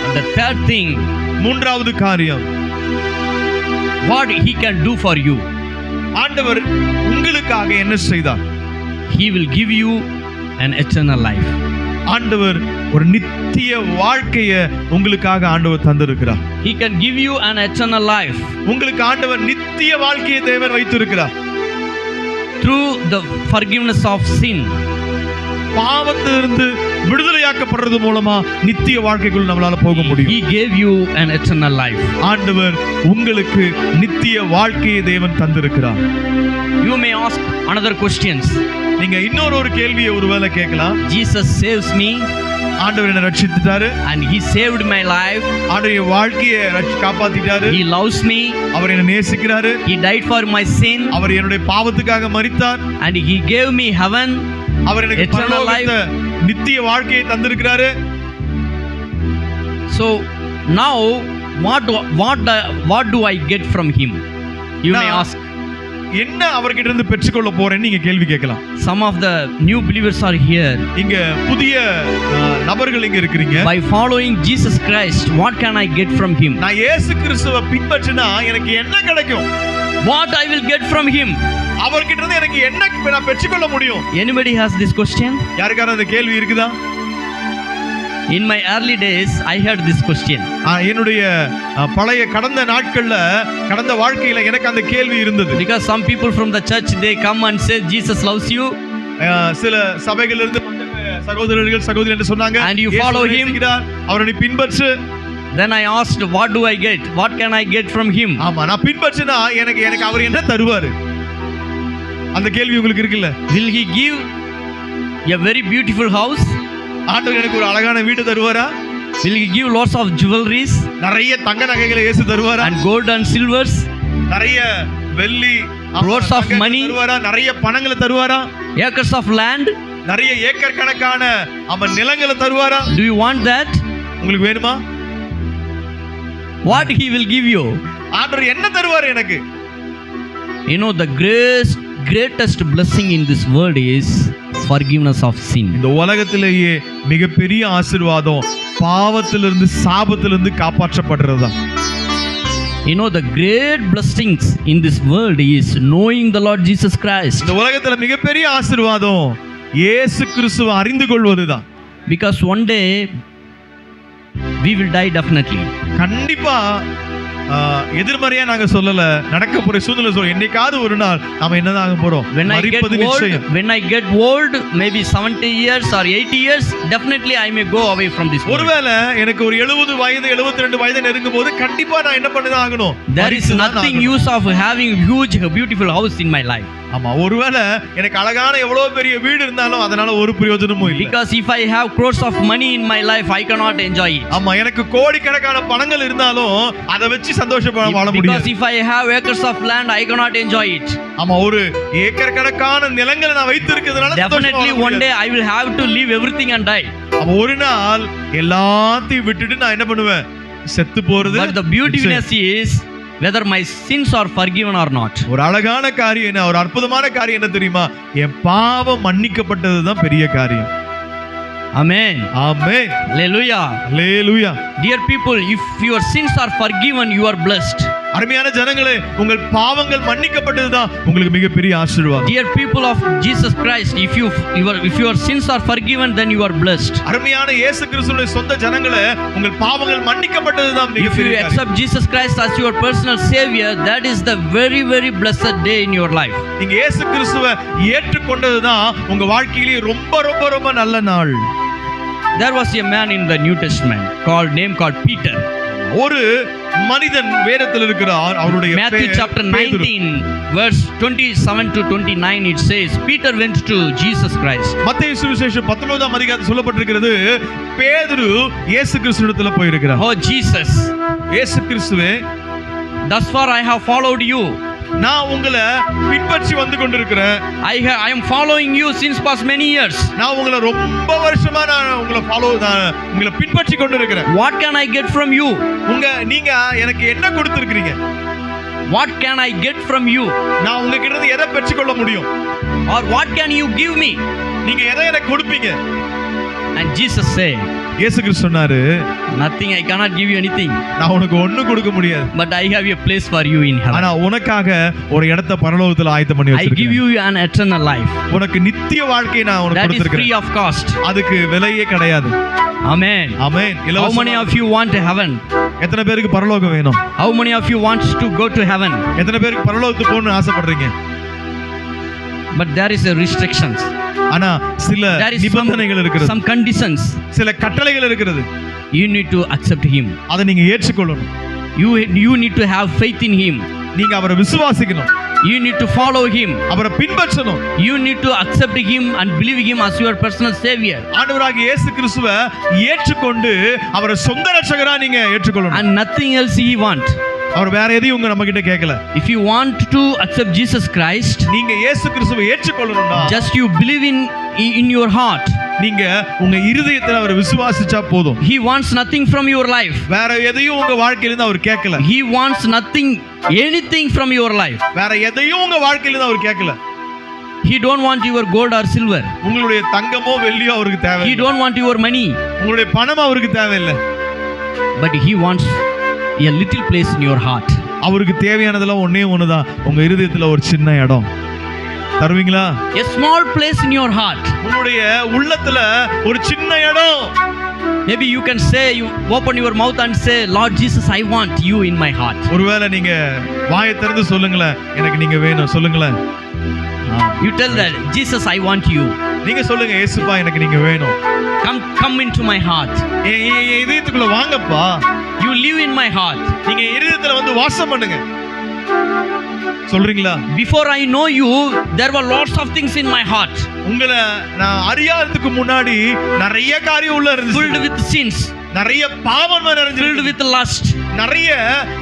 And the third thing, மூன்றாவது காரியம், what he can do for you. ஆண்டவர் உங்களுக்காக என்ன செய்தார்? He will give you an eternal life. ஆண்டவர் ஒரு நித்திய வாழ்க்கையை உங்களுக்காக ஆண்டவர் தந்திருக்கிறார். He can give you an eternal life. உங்களுக்கு ஆண்டவர் நித்திய வாழ்க்கையை தேவன் வைத்திருக்கிறார். Through the forgiveness of sin. பாவத்திலிருந்து விடுதலையாக்கப்படுறது மூலமா நித்திய வாழ்க்கைக்குள் நம்மளால போக முடியும். He gave you an eternal life. ஆண்டவர் உங்களுக்கு நித்திய வாழ்க்கையை தேவன் தந்திருக்கிறார். You may ask another questions. நீங்க இன்னொரு கேள்வியை ஒருவேளை கேட்கலாம். Jesus saves me. ஆண்டவர் என்னை ரட்சித்துட்டாரு. And he saved my life. ஆண்டவர் என் வாழ்க்கையை காப்பாத்திட்டாரு. He loves me. அவர் என்னை நேசிக்கிறாரு. He died for my sin. அவர் என்னுடைய பாவத்துக்காக மரித்தார். And he gave me heaven. அவர் எனக்கு பரலோகத்தை நித்திய வாழ்க்கையை தந்திருக்கிறாரு. So now what do I get from him? You may ask. என்ன அவர்கிட்ட இருந்து பெற்றுக்கொள்ள போறேன்னு நீங்க கேள்வி கேட்கலாம். Some of the new believers are here. இங்க புதிய நபர்கள் இங்க இருக்கீங்க. By following Jesus Christ, what can I get from him? நான் இயேசு கிறிஸ்துவை பின்பற்றினா எனக்கு என்ன கிடைக்கும்? What I will get from him? அவர்கிட்ட இருந்து எனக்கு என்ன நான் பெற்றுக்கொள்ள முடியும்? Anybody has this question? யாருக்கான அந்த கேள்வி இருக்குதா? In my early days I had this question. என்னுடைய பழைய கடந்த நாட்கள்ல கடந்த வாழ்க்கையில எனக்கு அந்த கேள்வி இருந்தது. Because some people from the church they come and say Jesus loves you. சில சபைகளில் இருந்து சகோதரர்கள் சகோதரி என்று சொன்னாங்க. And you follow him. அவரை பின்பற்று. Then I asked, what do I get? What can I get from him? ஆமா, நான் பின்பற்றினா எனக்கு அவர் என்ன தருவாரு? அந்த கேள்வி உங்களுக்கு இருக்குல்ல? Will he give a very beautiful house? ஆண்டவர் எனக்கு ஒரு அழகான வீடு தருவாரா? Will he give lots of jewelries? நிறைய தங்க நகைகளை இயேசு தருவாரா? And gold and silvers? நிறைய வெள்ளி, lots of money தருவாரா? நிறைய பணங்களை தருவாரா? Acres of land? நிறைய ஏக்கர் கணக்கான நிலங்களை தருவாரா? Do you want that? உங்களுக்கு வேணுமா? What he will give you? ஆண்டவர் என்ன தருவார் எனக்கு? You know, the greatest blessing in this world is forgiveness of sin. இந்த உலகத்திலேயே மிகப்பெரிய ஆசீர்வாதம் பாவத்திலிருந்து சாபத்திலிருந்து காப்பாற்றப்படுறதுதான். You know, the great blessings in this world is knowing the Lord Jesus Christ. இந்த உலகத்துல மிகப்பெரிய ஆசீர்வாதம் இயேசு கிறிஸ்துவை அறிந்து கொள்வதுதான். Because one day we will die definitely. கண்டிப்பா எதிர்மறையா நாங்க சொல்லல, நடக்க போற சூழ்நிலை சொல்ல, என்னைக்காவது ஒரு நாள் நாம என்னதான் ஆக போறோம், When I get மரிப்பது old, நிச்சயம். when I get old, maybe 70 years or 80 years, definitely I may go away from this world. ஒருவேளை எனக்கு ஒரு 70 வயது 72 வயது நெருங்கும் போது கண்டிப்பா நான் என்ன பண்ணதான் ஆகணும், There is nothing use of having huge beautiful house in my life. ஆமா, ஒருவேளை எனக்கு அழகான எவ்வளவு பெரிய வீடு இருந்தாலும் அதனால ஒரு பிரயோஜனமும் இல்லை. Because if I have crores of money in my life, I cannot enjoy it. ஆமா, எனக்கு கோடிக்கணக்கான பணங்கள் இருந்தாலும் அதை வச்சு சந்தோஷமா வாழ Because முடியாது. if I have acres of land, I cannot enjoy it. ஆமா, ஒரு ஏக்கர் கணக்கான நிலங்களை நான் வைத்திருக்கிறதுனால Definitely one day I will have to leave everything and die. அப்ப ஒரு நாள் எல்லாத்தையும் விட்டுட்டு நான் என்ன பண்ணுவேன், செத்து போறது. But the beautiness is whether my sins are forgiven or not. ஒரு அழகான காரியம் என்ன, ஒரு அற்புதமான காரியம் என்ன தெரியுமா, என் பாவம் மன்னிக்கப்பட்டதுதான் பெரிய காரியம். Amen. Amen. Hallelujah. Hallelujah. Dear people, if your sins are forgiven, you are blessed. அருமையான ஜனங்களே, உங்கள் பாவங்கள் மன்னிக்கப்பட்டதுதான் உங்களுக்கு மிகப்பெரிய ஆசீர்வாதம். Dear people of Jesus Christ, if your sins are forgiven, then you are blessed. அருமையான இயேசு கிறிஸ்துவின் சொந்த ஜனங்களே, உங்கள் பாவங்கள் மன்னிக்கப்பட்டதுதான் If you மிகப்பெரிய காரியம். accept Jesus Christ as your personal savior, that is the very very blessed day in your life. நீங்க இயேசு கிறிஸ்துவை ஏற்றுக்கொண்டதுதான் உங்க வாழ்க்கையிலே ரொம்ப ரொம்ப ரொம்ப நல்ல நாள். There was a man in the New Testament called Peter. ஒரு மனிதன் வேதத்தில் இருக்கிறார், அவருடைய Matthew chapter 19 verse 27 to 29 it says Peter went to Jesus Christ. மத்தேயு சுவிசேஷம் 19ஆம் அதிகாரத்தில் சொல்லப்பட்டிருக்கிறது, பேதுரு இயேசு கிறிஸ்துவிடத்துல போயிருக்கிறார். Oh Jesus, இயேசு கிறிஸ்துவே, thus far I have followed you. நான் உங்களை பின்பற்றி வந்து கொண்டிருக்கிறேன். I am following you since past many years. நான் உங்களை ரொம்ப வருஷமா நான் உங்களை பின்பற்றி கொண்டிருக்கிறேன். What can I get from you? நீங்க எனக்கு என்ன கொடுத்திருக்கீங்க? What can I get from you? நான் உங்ககிட்ட இருந்து எதை பெற்றுக்கொள்ள முடியும்? Or what can you give me? நீங்க எதை எனக்கு கொடுப்பீங்க? And Jesus said, இயேசு கிறிஸ்து சொன்னாரு, nothing, I cannot give you anything. நான் உனக்கு ஒண்ணும் கொடுக்க முடியாது. But I have a place for you in heaven. ஆனா உனக்காக ஒரு இடத்தை பரலோகத்துல ஆயத்தம் பண்ணி I give வச்சிருக்கேன். you an eternal life. உனக்கு நித்திய வாழ்க்கையை நான் உனக்கு That is கொடுத்திருக்கேன். free of cost. அதுக்கு விலையே கிடையாது. Amen. Amen. How many of you want heaven? எத்தனை பேருக்கு பரலோகம் வேணும்? How many of you want to go to heaven? எத்தனை பேருக்கு பரலோகத்துக்கு போகணும்னு ஆசைப்படுறீங்க? But there is a restrictions. ஆனா சில There is நிபந்தனைகள் இருக்கிறது, some conditions. சில கட்டளைகள் இருக்கிறது. You need to accept him. அதை நீங்க ஏற்றுக்கொள்ளணும். You need to have faith in him. நீங்க அவரை விசுவாசிக்கணும். You need to follow him. அவரை பின்பற்றணும். You need to accept him and believe him as your personal savior. ஆண்டவராகிய இயேசு கிறிஸ்துவை ஏற்றுக்கொண்டு அவரை சொந்த ரட்சகரா நீங்க ஏற்றுக்கொள்ளணும். And nothing else he want. அவர் வேற எதையும் உங்க நம்ம கிட்ட கேட்கல. If you want to accept Jesus Christ, நீங்க இயேசு கிறிஸ்துவை ஏற்றுக்கொள்ளணும்னா just you believe in your heart. நீங்க உங்க இருதயத்துல அவரை விசுவாசிச்சா போதும். He wants nothing from your life. வேற எதையும் உங்க வாழ்க்கையில இருந்து அவர் கேட்கல. He wants anything from your life. வேற எதையும் உங்க வாழ்க்கையில இருந்து அவர் கேட்கல. He don't want your gold or silver. உங்களுடைய தங்கமோ வெள்ளியோ அவருக்கு He தேவையில்லை. don't want your money. உங்களுடைய பணம் அவருக்கு தேவையில்லை. But he wants a little place in your heart. அவருக்கு தேவையானதெல்லாம் ஒண்ணுதான், உங்க இருதயத்துல ஒரு சின்ன இடம் தருவீங்களா? A small place in your heart. உங்களுடைய உள்ளத்துல ஒரு சின்ன இடம். Maybe you can say, you open your mouth and say, Lord Jesus, I want you in my heart. ஒருவேளை நீங்க வாயை திறந்து சொல்லுங்களேன், எனக்கு நீங்க வேணும் சொல்லுங்களேன். You tell that, Jesus, I want you. நீங்க சொல்லுங்க, இயேசுப்பா எனக்கு நீங்க வேணும். Come into my heart. என் இதயத்துக்குள்ள வாங்கப்பா. You live in my heart. நீங்க இருதயத்துல வந்து வாசம் பண்ணுங்க. சொல்றீங்களா? Before I know you, there were lots of things in my heart. உங்களை நான் அறியாததுக்கு முன்னாடி நிறைய காரியம் உள்ள இருந்துச்சு. Filled with sins. நிறைய பாவம் நிறைஞ்சிருந்தது. Filled with lust. நிறைய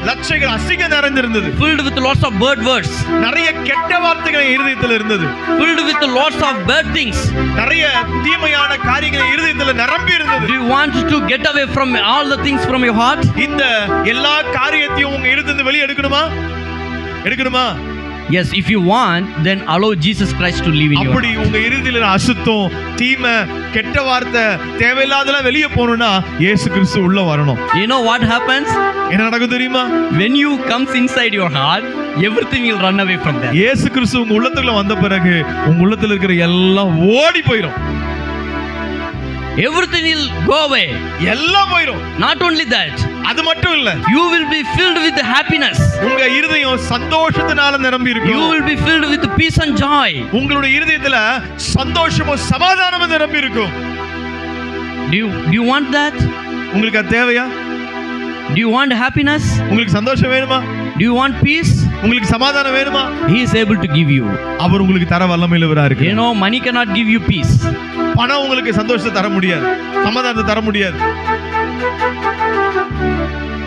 லட்சைகள் அசிங்கம் நிறைஞ்சிருந்தது. Filled with lots of bad words. நிறைய கெட்ட வார்த்தைகள் இருதயத்துல இருந்தது. Filled with lots of bad things. நிறைய தீமையான காரியங்கள் இருதயத்துல நிரம்பி இருந்தது. Do you want to get away from all the things from your heart? இந்த எல்லா காரியத்தையும் உங்க இருதயத்துல வெளிய எடுக்கணுமா? Yes, if you want, then allow Jesus Christ to live in your அப்படி heart. உங்க இருதயத்துல அசுத்தம், தீமை, கெட்ட வார்த்தை, தேவையில்லாதெல்லாம் வெளிய போணும்னா இயேசு கிறிஸ்து உள்ள வரணும். You know what happens? என்ன நடக்கும் தெரியுமா? When you comes inside your heart, everything will run away from there. இயேசு கிறிஸ்து உங்க உள்ளத்துக்குள்ள வந்த பிறகு உங்க உள்ளத்துல இருக்கிற எல்லாம் ஓடி போயிடும். everything will go away. எல்லாம் போயிடும். Not only that, அது மட்டும் இல்ல, you will be filled with happiness. உங்க இருதயம் சந்தோஷத்தினால நிரம்பி You இருக்கும். will be filled with peace and joy. உங்களுடைய இருதயத்துல சந்தோஷமும் சமாதானமும் நிரம்பி இருக்கும். Do you want that? உங்களுக்கு அது தேவையா? Do you want happiness? உங்களுக்கு சந்தோஷம் வேணுமா? Do you want peace? உங்களுக்கு சமாதானம் வேணுமா? He is able to give you. அவர் உங்களுக்கு தர வல்லமையுள்ளவரா You இருக்கிறார். know, money cannot give you peace. பணம் உங்களுக்கு சந்தோஷத்தை தர முடியாது, சமாதானத்தை தர முடியாது.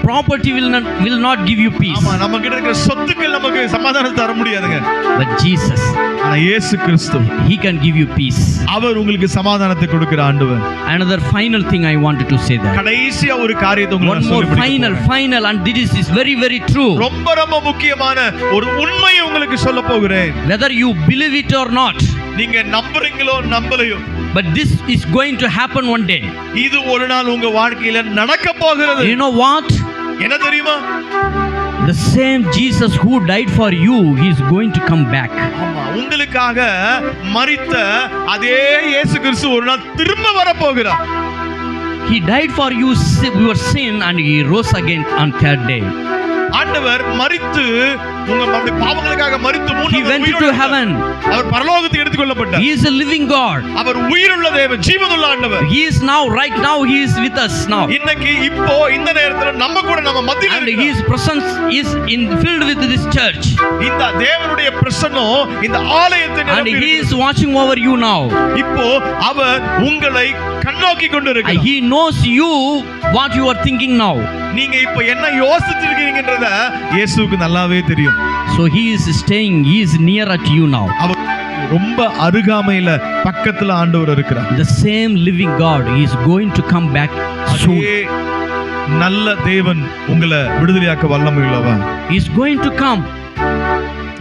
Property will not give you peace. ஆமா, நம்ம கிட்ட இருக்கிற சொத்துக்கள் நமக்கு சமாதானத்தை தர முடியாதுங்க. But Jesus, ஆனா இயேசு கிறிஸ்து, He can give you peace. அவர் உங்களுக்கு சமாதானத்தை கொடுக்கிற ஆண்டவர். Another final thing I wanted to say that. கடைசியா ஒரு காரியத்தை One உங்களுக்கு more சொல்லி final and this is very, very true. ரொம்ப ரொம்ப முக்கியமான ஒரு உண்மையை உங்களுக்கு சொல்ல போகிறேன். Whether you believe it or not, நீங்க நம்புறீங்களோ நம்பலையோ, but this is going to happen one day. இது ஒரு நாள் உங்க வாழ்க்கையில நடக்க போகிறது. You know what? என்ன தெரியுமா? The same Jesus who died for you, He is going to come back. ஆமா, உங்களுக்காக மரித்த அதே இயேசு கிறிஸ்து ஒரு நாள் திரும்ப வர போகிறார். He died for your sin and He rose again on third day. ஆண்டவர் மரித்து உங்களுடைய பாவங்களுக்காக மரித்து He went to heaven. அவர் பரலோகத்துக்கு எடுத்துக்கொள்ளப்பட்டார். He is a living God. அவர் உயிருள்ள தேவன், ஜீவனுள்ள ஆண்டவர். He is now, right now, He is with us now. இன்னைக்கு இப்போ இந்த நேரத்துல நம்ம கூட நம்ம மத்தியில And இருக்கிறார். His presence is filled with this church. இந்த தேவனுடைய பிரசன்னம் இந்த ஆலயத்தை And நிரப்பி He இருக்கிறது. is watching over you now. இப்போ அவர் உங்களை கண்ணோக்கி கொண்டு And இருக்கிறார். He knows you what you are thinking now. நீங்க இப்போ என்ன யோசிச்சிருக்கீங்கன்றத இயேசுவுக்கு நல்லாவே தெரியும். So He is staying, He is near at you now. அவர் ரொம்ப அருகாமையில பக்கத்துல ஆண்டவர் இருக்கிறார். The same living God, He is going to come back soon. அதே நல்ல தேவன் உங்களை விடுதலையாக்க வல்லமையுள்ளவர். He is going to come.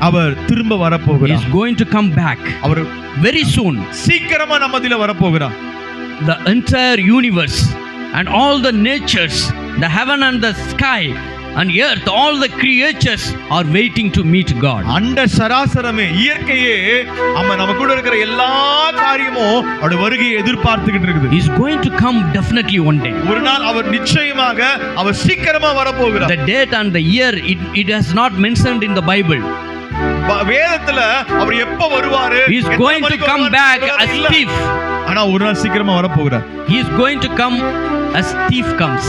அவர் திரும்ப He is வரப்போகிறார். going to come back our very soon. சீக்கிரமா நம்ம மத்தியில வரப்போகிறார். The entire universe and all the natures, the heaven and the sky and earth, all the creatures are waiting to meet God. அண்ட சராசரமே, இயற்கையே நம்ம கூட இருக்கிற எல்லா காரியமும் அவருடைய வருகையை எதிர்பார்த்துக்கிட்டு இருக்குது. He is going to come definitely one day. ஒரு நாள் அவர் நிச்சயமாக அவர் சீக்கிரமா வரப்போகிறார். The date and the year, it has not mentioned in the Bible. வேதத்துல அவர் எப்ப வருவாரு, He is going to come back as thief. ஆனா ஒரு நாள் சீக்கிரமா வரப்போகிறார். He is going to come as thief comes.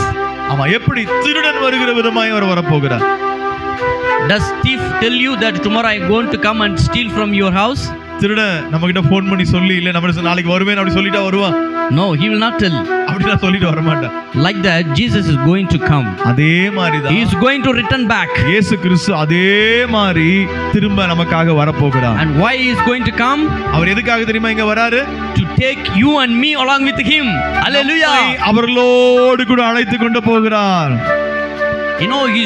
ஆமா, எப்படி திருடன் வருகிற விதமாய் அவர் வரப்போகிறார். Does thief tell you that tomorrow I am going to come and steal from your house? திருடன் நம்ம கிட்ட போன் பண்ணி சொல்லி, இல்ல நம்ம நாளைக்கு வருவேன் அப்படி சொல்லிட்டா வருவான்? No, he will not tell. அப்படிலாம் சொல்லிட்டு வர மாட்டான். Like that, Jesus is going to come. அதே மாதிரி தான் He is going to return back. இயேசு கிறிஸ்து அதே மாதிரி திரும்ப நமக்காக வரப்போகிறார். And why he is going to come? அவர் எதுக்காக தெரியுமா இங்க வராரு? To take you and me along with him. Hallelujah. அவர்களோடு கூட அழைத்து கொண்டு போகிறார். You know, he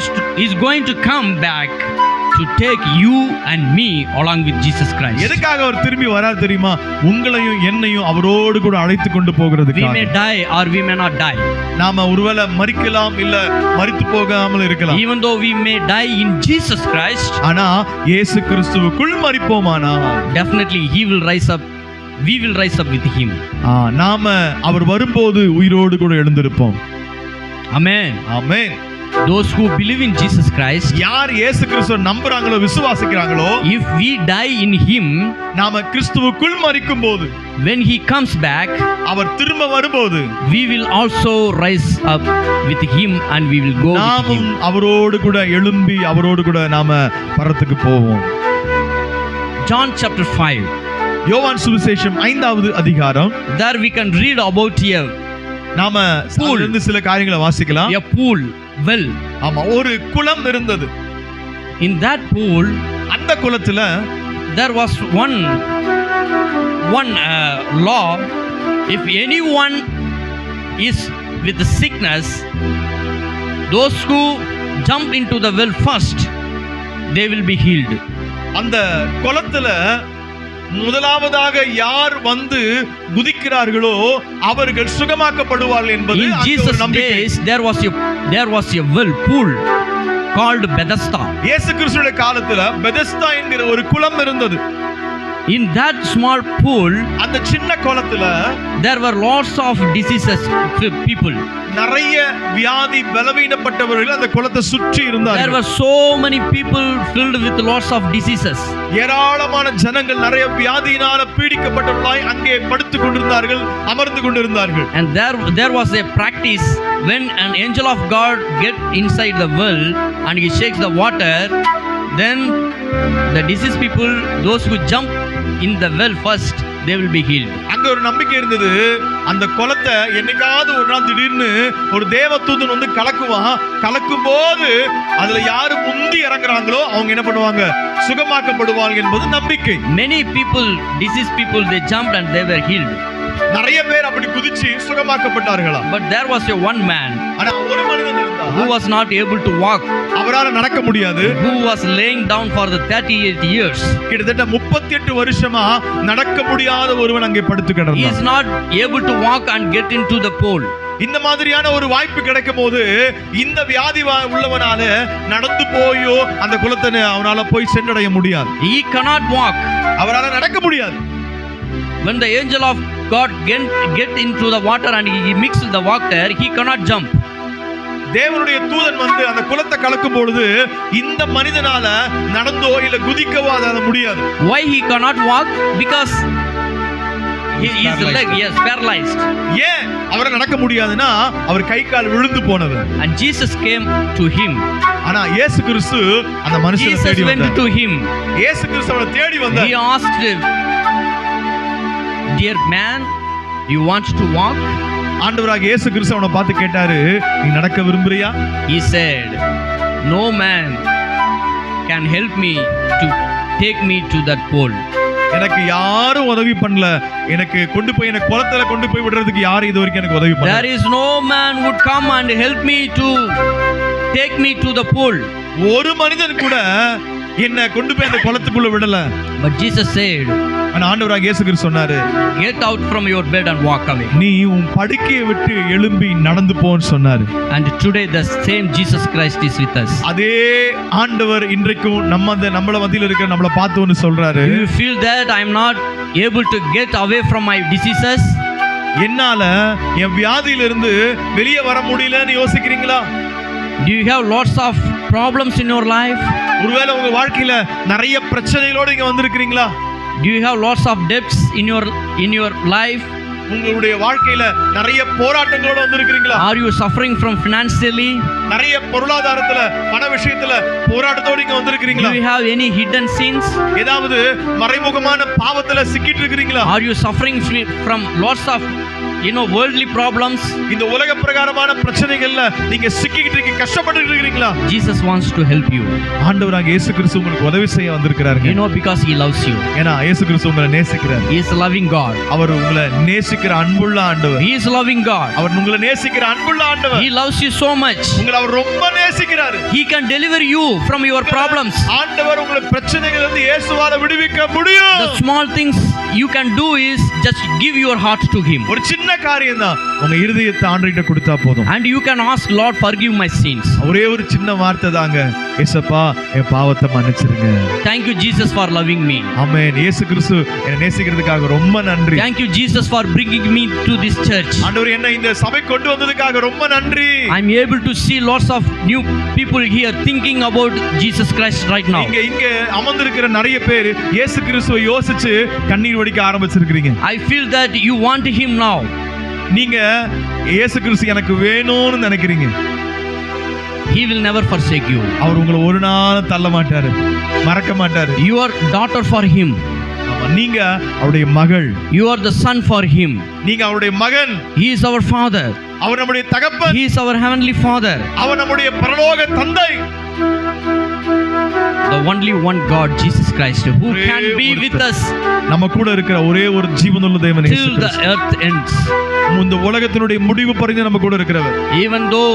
is going to come back to take you and me along with Jesus Christ. எதுக்காக அவர் திரும்பி வரார் தெரியுமா? உங்களையும் என்னையும் அவரோடு கூட அழைத்து கொண்டு We may போகிறதுக்காக. die or we may not die. நாம ஒருவேளை மரிக்கலாம், இல்ல மரித்து போகாமல் இருக்கலாம். Even though we may die in Jesus Christ, ஆனா இயேசு கிறிஸ்துவுக்குள் மரிப்போமானா definitely he will rise up. We will rise up with him. நாம அவர் வரும்போது உயிரோடு கூட எழுந்திருப்போம். Amen. Amen. Those who believe in Jesus Christ, யார் இயேசு கிறிஸ்துவை நம்புறாங்களோ, விசுவாசிக்கிறாங்களோ, if we die in him, நாம கிறிஸ்துவுக்குள் மரிக்கும்போது, when he comes back, அவர் திரும்ப வரும்போது, we will also rise up with him and we will go with நாமும் him. அவரோடு கூட எழும்பி அவரோடு கூட நாம பரத்துக்கு போவோம். John chapter 5. யோவான் சுவிசேஷம் 5வது அதிகாரம். There we can read about நாம அதிலிருந்து சில காரியங்களை வாசிக்கலாம். a pool, well. ஆமா, ஒரு குளம் இருந்தது. In that pool, அந்த குளத்துல there was one law. If anyone is with the sickness, those who jump into the well first, they will be healed. அந்த குளத்துல முதலாவதாக யார் வந்து குதிக்கிறார்களோ அவர்கள் சுகமாக்கப்படுவார்கள் என்பது In Jesus' days, there was a well, pool called Bethesda. இயேசு கிறிஸ்துவின் காலத்துல பெதெஸ்தா என்கிற ஒரு குளம் இருந்தது. In that small pool, அந்த சின்ன குளத்துல there were lots of diseases people. நிறைய வியாதி பலவீனப்பட்டவர்கள் அந்த குளத்தை சுற்றி There இருந்தார்கள். were so many people filled with lots of diseases. ஏராளமான ஜனங்கள் நிறைய வியாதியினால பீடிக்கப்பட்டவர்களாய் அங்கே படுத்துக் கொண்டிருந்தார்கள், அமர்ந்து கொண்டிருந்தார்கள். And there was a practice when an angel of God get inside the well and he shakes the water, then the diseased people, those who jump in the well first, they will be healed. அங்க ஒரு நம்பிக்கை இருந்தது, அந்த குளத்தை என்னைக்காவது ஒரு நாள் திடீர்னு ஒரு தேவதூதன் வந்து கலக்கும் போது அதுல யாரு முந்தி இறங்குறாங்களோ அவங்க என்ன பண்ணுவாங்க, சுகமாக்கப்படுவாங்க என்பது நம்பிக்கை. Many people, diseased people, they jumped and they were healed. நிறைய பேர் அப்படி குதிச்சு சுகமாக்கப்பட்டார்களா? But there was a one man ஆனா ஒரு மனிதன் இருந்தார், who was not able to walk, அவரால நடக்க முடியாது, who was laying down for the 38 years. கிட்டத்தட்ட 38 வருஷமா நடக்க முடியாத ஒருவன் அங்கே படுத்து He கிடந்தான். is not able to walk and get into the pool. இந்த மாதிரியான ஒரு வாய்ப்பு கிடைக்கும் போது இந்த வியாதி உள்ளவனால நடந்து போயோ அந்த குளத்தை அவனால போய் சென்றடைய முடியாது. He cannot walk. அவரால நடக்க முடியாது. When the angel of God get into the water and he mixed the water, he cannot jump. தேவனுடைய தூதன் வந்து அந்த குளத்தை கலக்கும் பொழுது இந்த மனிதனால நடந்தோ இல்ல குதிக்கவோ அதால முடியாது. Why he cannot walk? Because his leg is paralyzed. ஏன் அவரால நடக்க முடியாதுன்னா அவர் கை கால் விழுந்து போனது. And Jesus came to him. ஆனா இயேசு கிறிஸ்து அந்த மனுஷனை Jesus தேடி went வந்தார். to him. இயேசு கிறிஸ்து அவனை தேடி வந்தார். He asked him, "Dear man, you want to walk?" ஆண்டவராக இயேசு கிறிஸ்து அவனை பார்த்து கேட்டாரு, நீ நடக்க விரும்புறியா? He said, "No man can help me to take me to that pool." எனக்கு யாரும் உதவி பண்ணல, எனக்கு கொண்டு போய் எனக்கு குளத்துல கொண்டு போய் விடுறதுக்கு யாரும் இது வரைக்கும் எனக்கு உதவி பண்ணல. There is no man would come and help me to take me to the pool. ஒரு மனிதன் கூட என்ன கொண்டு போய் அந்த குளத்துக்குள்ள விடல. But Jesus said, ஆனா ஆண்டவராக இயேசு கிறிஸ்து சொன்னாரு, "Get out from your bed and walk away." நீ உன் படுக்கையை விட்டு எழும்பி நடந்து போன்னு சொன்னாரு. And today the same Jesus Christ is with us. அதே ஆண்டவர் இன்றைக்கும் நம்மள மத்தியில இருக்க நம்மள பார்த்து ஒன்னு சொல்றாரு. Do you feel that I am not able to get away from my diseases? என்னால என் வியாதியில இருந்து வெளியே வர முடியலன்னு யோசிக்கிறீங்களா? Do you have lots of problems in your life? ஒருவேளை உங்க வாழ்க்கையில நிறைய பிரச்சனைகளோட இங்க வந்திருக்கிறீங்களா? Do you have lots of debts in your life? உங்களுடைய வாழ்க்கையில நிறைய போராட்டங்களோட வந்திருக்கிறீங்களா? Are you suffering from financially? நிறைய பொருளாதாரத்துல பண விஷயத்துல போராட்டத்தோட இங்க வந்திருக்கிறீங்களா? Do you have any hidden sins? ஏதாவது மறைமுகமான பாவத்துல சிக்கிட்டு இருக்கிறீங்களா? Are you suffering from lots of worldly problems? இந்த உலக பிரகாரமான பிரச்சனைகள்ல நீங்க சிக்கிட்டு இருக்கீங்க, கஷ்டப்பட்டு இருக்கீங்களா? Jesus wants to help you. ஆண்டவராக இயேசு கிறிஸ்து உங்களுக்கு உதவி செய்ய வந்திருக்கிறாருங்க. Because he loves you. ஏன்னா இயேசு கிறிஸ்து உங்களை நேசிக்கிறார். He is a loving God. அவர் உங்களை நேசிக்கிற அன்புள்ள ஆண்டவர். He is a loving God. அவர் உங்களை நேசிக்கிற அன்புள்ள ஆண்டவர். He loves you so much. உங்களை அவர் ரொம்ப நேசிக்கிறார். He can deliver you from your problems. ஆண்டவர் உங்களை பிரச்சனைகளிலிருந்து இருந்து இயேசுவால விடுவிக்க முடியும். The small things you can do is just give your heart to him. ஒரு சின்ன காரியம் தான், உங்க இருதயத்தை ஆண்டவர்கிட்ட கொடுத்தா போதும். And you can ask, Lord, forgive my sins. ஒரே ஒரு சின்ன வார்த்தை தாங்க, இயேசுப்பா என் பாவத்தை மன்னிச்சிருங்க. Thank you Jesus for loving me. ஆமென். இயேசு கிறிஸ்து என்னை நேசிக்கிறதுக்காக ரொம்ப நன்றி. Thank you Jesus for bringing me to this church. ஆண்டவர் என்னை இந்த சபை கொண்டு வந்ததுக்காக ரொம்ப நன்றி. I'm able to see lots of new people here thinking about Jesus Christ right now. இங்க அமர்ந்திருக்கிற நிறைய பேர் இயேசு கிறிஸ்துவை யோசிச்சு கண்ணீர் வடிக்க ஆரம்பிச்சிருக்கீங்க. I feel that you want him now. நீங்க இயேசு கிறிஸ்து எனக்கு வேணும்னு நினைக்கிறீங்க. He will never forsake you. அவர் உங்களை ஒரு நாள் தள்ள மாட்டாரு, மறக்க மாட்டாரு. You are daughter for him. நீங்க அவருடைய மகள். You are the son for him. நீங்க அவருடைய மகன். He is our father. அவர் நம்முடைய தகப்பன். He is our heavenly father. அவர் நம்முடைய பரலோக தந்தை. The only one God, Jesus Christ, who can be with us நம்ம கூட இருக்கிற ஒரே ஒரு ஜீவனுள்ள தேவன் இயேசு till the earth ends. இந்த உலகத்தினுடைய முடிவு பரிந்து நம்ம கூட இருக்கிறவர். Even though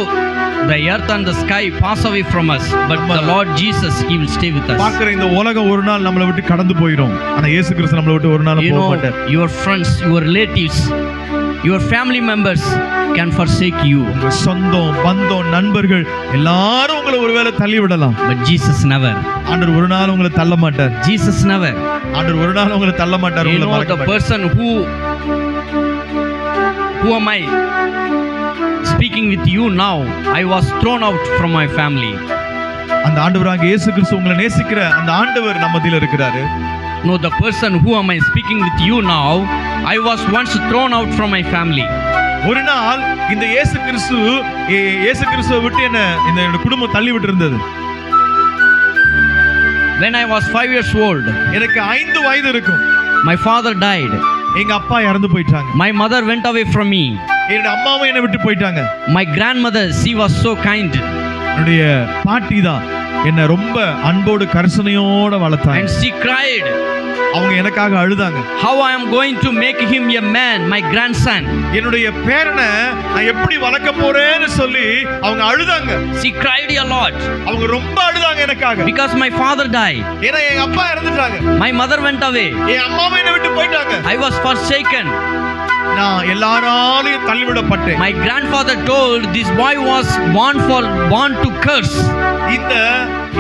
the earth and the sky pass away from us, but the Lord Jesus, he will stay with us. பார்க்கிற இந்த உலகம் ஒரு நாள் நம்மளை விட்டு கடந்து போயிடும், ஆனா இயேசு கிறிஸ்து நம்மளை விட்டு ஒரு நாள் போக மாட்டார். Your friends, your relatives, your family members can forsake you. உங்க சொந்தம், பந்தம், நண்பர்கள் எல்லாரும் உங்களை ஒருவேளை தள்ளி விடலாம். but Jesus never. ஆண்டவர் ஒரு நாள் உங்களை தள்ள மாட்டார். Jesus never. ஆண்டவர் ஒரு நாள் உங்களை தள்ள மாட்டார். You உங்களை know மறக்க the மாட்டார். person who am I speaking with you now? I was thrown out from my family. அந்த ஆண்டவராகிய இயேசு கிறிஸ்து உங்களை நேசிக்கிற அந்த ஆண்டவர் நம்ம மத்தியில இருக்கிறாரு. No, the person who am I speaking with you now? I was once thrown out from my family. ஒரு நாள் இந்த இயேசு கிறிஸ்துவை விட்டு என்னோட குடும்பம் தள்ளி விட்டு இருந்தது. When I was 5 years old, எனக்கு 5 வயது இருக்கும். my father died. எங்க அப்பா இறந்து போயிட்டாங்க. My mother went away from me. என்னோட அம்மாவும் என்னை விட்டு போயிட்டாங்க. My grandmother, she was so kind. என்னுடைய பாட்டி தான் என்ன ரொம்ப அன்போடு கரிசனையோட வளர்த்தாங்க. And she cried. அவங்க எனக்காக அழுதாங்க. How I am going to make him a man, my grandson. என்னுடைய பேரனை நான் எப்படி வளர்க்க போறேன்னு சொல்லி அவங்க அழுதாங்க. She cried a lot. அவங்க ரொம்ப அழுதாங்க எனக்காக. Because my father died. ஏன்னா எங்க அப்பா இறந்துட்டாங்க. My mother went away. என் அம்மாவும் என்னை விட்டு போயிட்டாங்க. I was forsaken. நான் எல்லாராலையும் தள்ளிவிடப்பட்டேன். My grandfather told this boy was born to curse.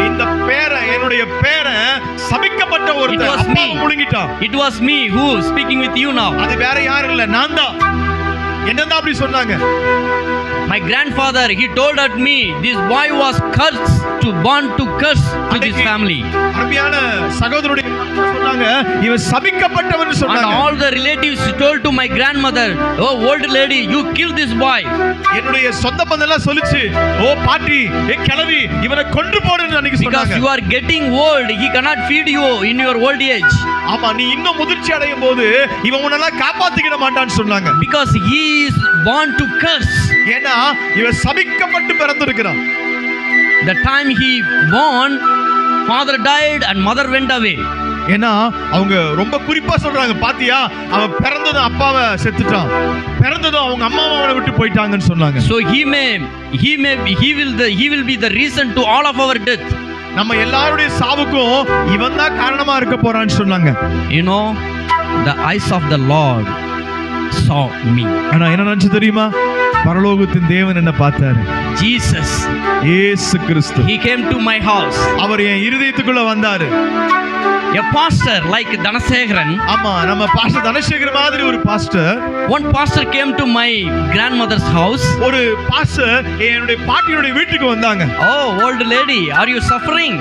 இந்த பேரன் என்னுடைய பேரன் சபிக்கப்பட்ட ஒருத்தன். அப்பா முழுங்கிட்டான். It was me who speaking with you now. அது வேற யாரும் இல்ல, நான் தான். என்னதான் அப்படி சொன்னாங்க? My grandfather, he told at me this boy was born to curse to this family. அருமையான சகோதரருடைய சொன்னாங்க இவன் சபிக்கப்பட்டவன் சொன்னாங்க. And all the relatives told to my grandmother, oh old lady, you kill this boy. என்னுடைய சொந்த பந்தெல்லாம் சொல்லுச்சு, ஓ பாட்டி ஏ கிழவி இவனை கொன்று போடுன்னு அன்னைக்கு சொன்னாங்க. Because you are getting old, he cannot feed you in your old age. ஆமா, நீ இன்னும் முதிர்ச்சி அடையும் போது இவன் உன்னை காப்பாத்திக்கிட மாட்டான்னு சொன்னாங்க. Because he is born to curse. ஏன்னா இவன் சபிக்கப்பட்டு பிறந்திருக்கிறான். The time he born, father died and mother went away. ஏன்னா அவங்க ரொம்ப குறிப்பா சொல்றாங்க, பாத்தியா அவன் பிறந்ததும் அப்பாவை செத்துட்டான், பிறந்ததும் அவங்க அம்மாவை அவனை விட்டு போயிட்டாங்கன்னு சொன்னாங்க. So he will be the reason to all of our death. நம்ம எல்லாருடைய சாவுக்கும் இவன் தான் காரணமா இருக்க போறான்னு சொன்னாங்க. You know, the eyes of the Lord saw me. ஆனா என்ன நினைச்சு தெரியுமா? பரலோகத்தின் தேவன் என்ன பார்த்தாரு. Jesus, இயேசு கிறிஸ்து, he came to my house. அவர் என் இருதயத்துக்குள்ள வந்தாரு. A pastor like Dhanasekaran. ஆமா, நம்ம பாஸ்டர் தனசேகர் மாதிரி ஒரு pastor. One pastor came to my grandmother's house. ஒரு பாஸ்டர் என்னுடைய பாட்டியோட வீட்டுக்கு வந்தாங்க. Oh old lady, are you suffering?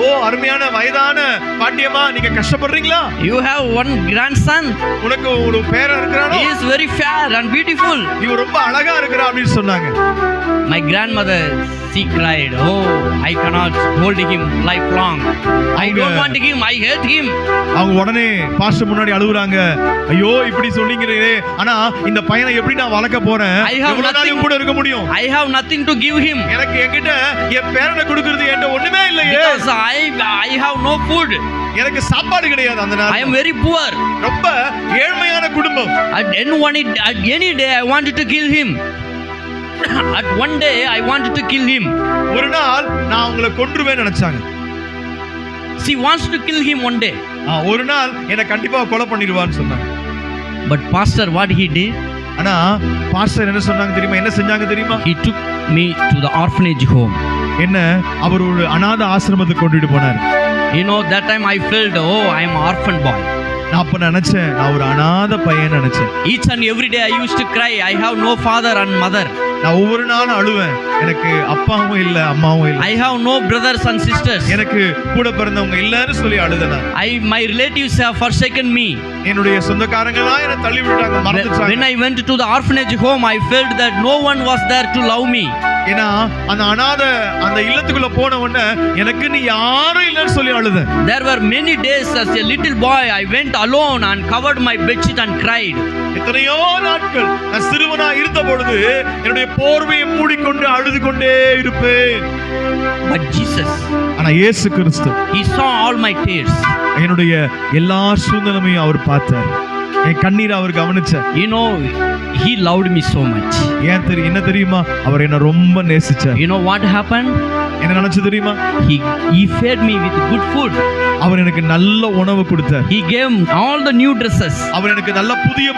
ஓ அருமையான வயதான பாட்டியம்மா, நீங்க கஷ்டப்படுறீங்களா? You have one grandson. உனக்கு ஒரு பேரன் இருக்கிறானோ? He is very fair and beautiful. இவன் ரொம்ப அழகா இருக்கிறான் அப்படின்னு சொன்னாங்க. My grandmother, she cried, oh I cannot hold him lifelong. I don't want him, I hate him. அவங்க உடனே பாஸ்டர் முன்னாடி அழுகுறாங்க, ஐயோ இப்படி சொன்னீங்களே, ஆனா இந்த பையனை எப்படி நான் வளர்க்க போறேன், எவ்வளவு நாள் கூட இருக்க முடியும்? I have nothing to give him. எனக்கு என்கிட்ட என் பேரனை கொடுக்கிறது என்கிட்ட ஒண்ணுமே இல்லையே. Because I have no food. எனக்கு சாப்பாடு கிடையாது. அந்த நாள் I am very poor. ரொம்ப ஏழ்மையான குடும்பம். At any day I wanted to kill him. At one day I wanted to kill him. ஒரு நாள் நான் உங்களை கொன்றுவேன்னு நினைச்சாங்க. She wants to kill him one day. ஒரு நாள் என்ன கண்டிப்பா கொலை பண்ணிடுவான்னு சொன்னாங்க. But pastor, what he did? ஆனா பாஸ்டர் என்ன சொன்னாங்க தெரியுமா? என்ன செஞ்சாங்க தெரியுமா? He took me to the orphanage home. என்ன அவர் ஒரு அநாத ஆசிரமத்துக்கு கொண்டுட்டு போனார். You know, that time I felt, oh I am an orphan boy. நான் அப்ப நினைச்சேன், நான் ஒரு அநாத பையன் நினைச்சேன். Each and every day I used to cry, I have no father and mother. நான் ஒவ்வொரு நாளும் அழுவேன், எனக்கு அப்பாவும் இல்ல அம்மாவும் இல்ல. I have no brothers and sisters. எனக்கு கூட பிறந்தவங்க இல்லன்னு சொல்லி அழுதேன். My relatives have forsaken me. என்னுடைய சொந்தக்காரங்க எல்லாம் என்ன தள்ளி விட்டாங்க, மறந்துட்டாங்க. When I went to the orphanage home, I felt that no one was there to love me. ஏன்னா அந்த அநாத அந்த இல்லத்துக்குள்ள போன உடனே எனக்கு நீ யாரும் இல்லன்னு சொல்லி அழுதேன். There were many days as a little boy I went alone and covered my bedsheet and cried. எத்தனையோ நாட்கள் நான் சிறுவனா இருந்த பொழுது என்னுடைய போர்வையை மூடிக்கொண்டு அழுது கொண்டே இருப்பேன். But Jesus, ஆனா இயேசு கிறிஸ்து, he saw all my tears. என்னுடைய எல்லா சூழ்நிலையையும் அவர் பார்த்தார். என் கண்ணீரை அவர் கவனிச்சார். You know, he loved me so much. என்ன தெரியுமா? அவர் என்ன ரொம்ப நேசிச்சார். You know what happened? என்ன நினைச்சு தெரியுமா? He fed me with good food. அவர் எனக்கு நல்ல உணவு கொடுத்தார். He gave all the new dresses. அவர் எனக்கு நல்ல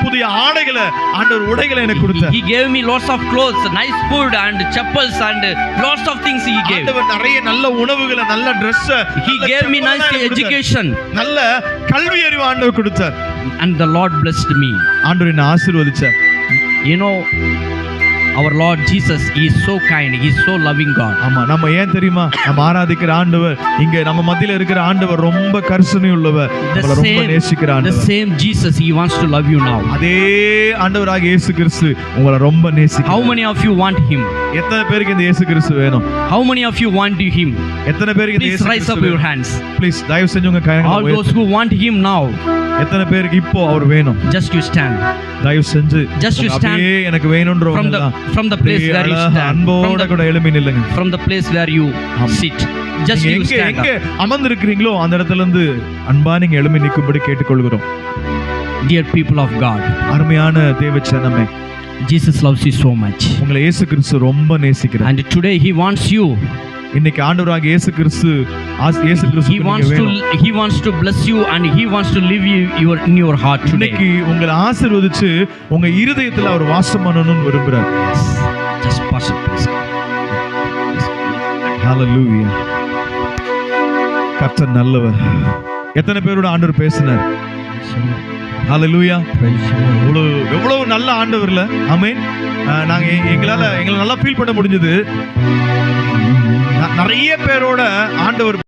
புதிய ஆடைகளை, ஆண்டவர் உடைகளை எனக்கு கொடுத்தார். He gave me lots of clothes, nice food and chappals and lots of things he gave. ஆண்டவர் நிறைய நல்ல உணவுகளை, நல்ல Dress, He gave me nice education. நல்ல கல்வி அறிவு ஆண்டவர் கொடுத்தார். And the Lord blessed me. ஆண்டவர் என்னை ஆசீர்வதிச்சார். You know, our Lord Jesus, he is so kind, he is so loving God. ஆமா, நம்ம ஏன் தெரியுமா? நம்ம ஆராதிக்கிற ஆண்டவர், இங்க நம்ம மத்தியில இருக்கிற ஆண்டவர் ரொம்ப கருணை உள்ளவர், நம்மள ரொம்ப நேசிக்கிற The ஆண்டவர். same Jesus, he wants to love you now. அதே ஆண்டவராகிய இயேசு கிறிஸ்து உங்களை ரொம்ப நேசிக்கிறார். How many of you want him? எத்தனை பேருக்கு இந்த இயேசு கிறிஸ்து வேணும்? How many of you want him? எத்தனை பேருக்கு இந்த Please இயேசு raise கிறிஸ்து up your வேணும்? hands. Please தயவு செஞ்சு உங்க கைகளை All those who want him now, எத்தனை பேருக்கு இப்போ அவர் வேணும்? just you stand. தயவு செஞ்சு Just you stand. அப்படியே எனக்கு வேணும்ன்றவங்க From the place where you stand. அன்போட கூட எழும்பி நில்லுங்க. From the place where you sit. Just you stand எங்க up. அமர்ந்திருக்கிறீங்களோ அந்த இடத்துல இருந்து அன்பா நீங்க எழும்பி நிக்கும்படி கேட்டுக்கொள்கிறோம். Dear people of God, அருமையான தேவச்சனமே, Jesus loves you so much. உங்களை இயேசு கிறிஸ்து ரொம்ப நேசிக்கிறார். And today he wants you. இன்னைக்கு ஆண்டவராகிய இயேசு கிறிஸ்து He wants to bless you and he wants to live in your heart today. இன்னைக்கு உங்களை ஆசீர்வதிச்சு உங்க இருதயத்துல அவர் வாசம் பண்ணணும்னு விரும்புறார். Yes. Just pass it, please. Hallelujah. கர்த்தர் நல்லவர். எத்தனை பேரோட ஆண்டவர் பேசினார்? Hallelujah. எவ்வளவு நல்ல ஆண்டவர்ல. ஆமென். நாங்க எங்களால நல்லா ஃபீல் பண்ண முடிஞ்சது. நிறைய பேரோட ஆண்டவர்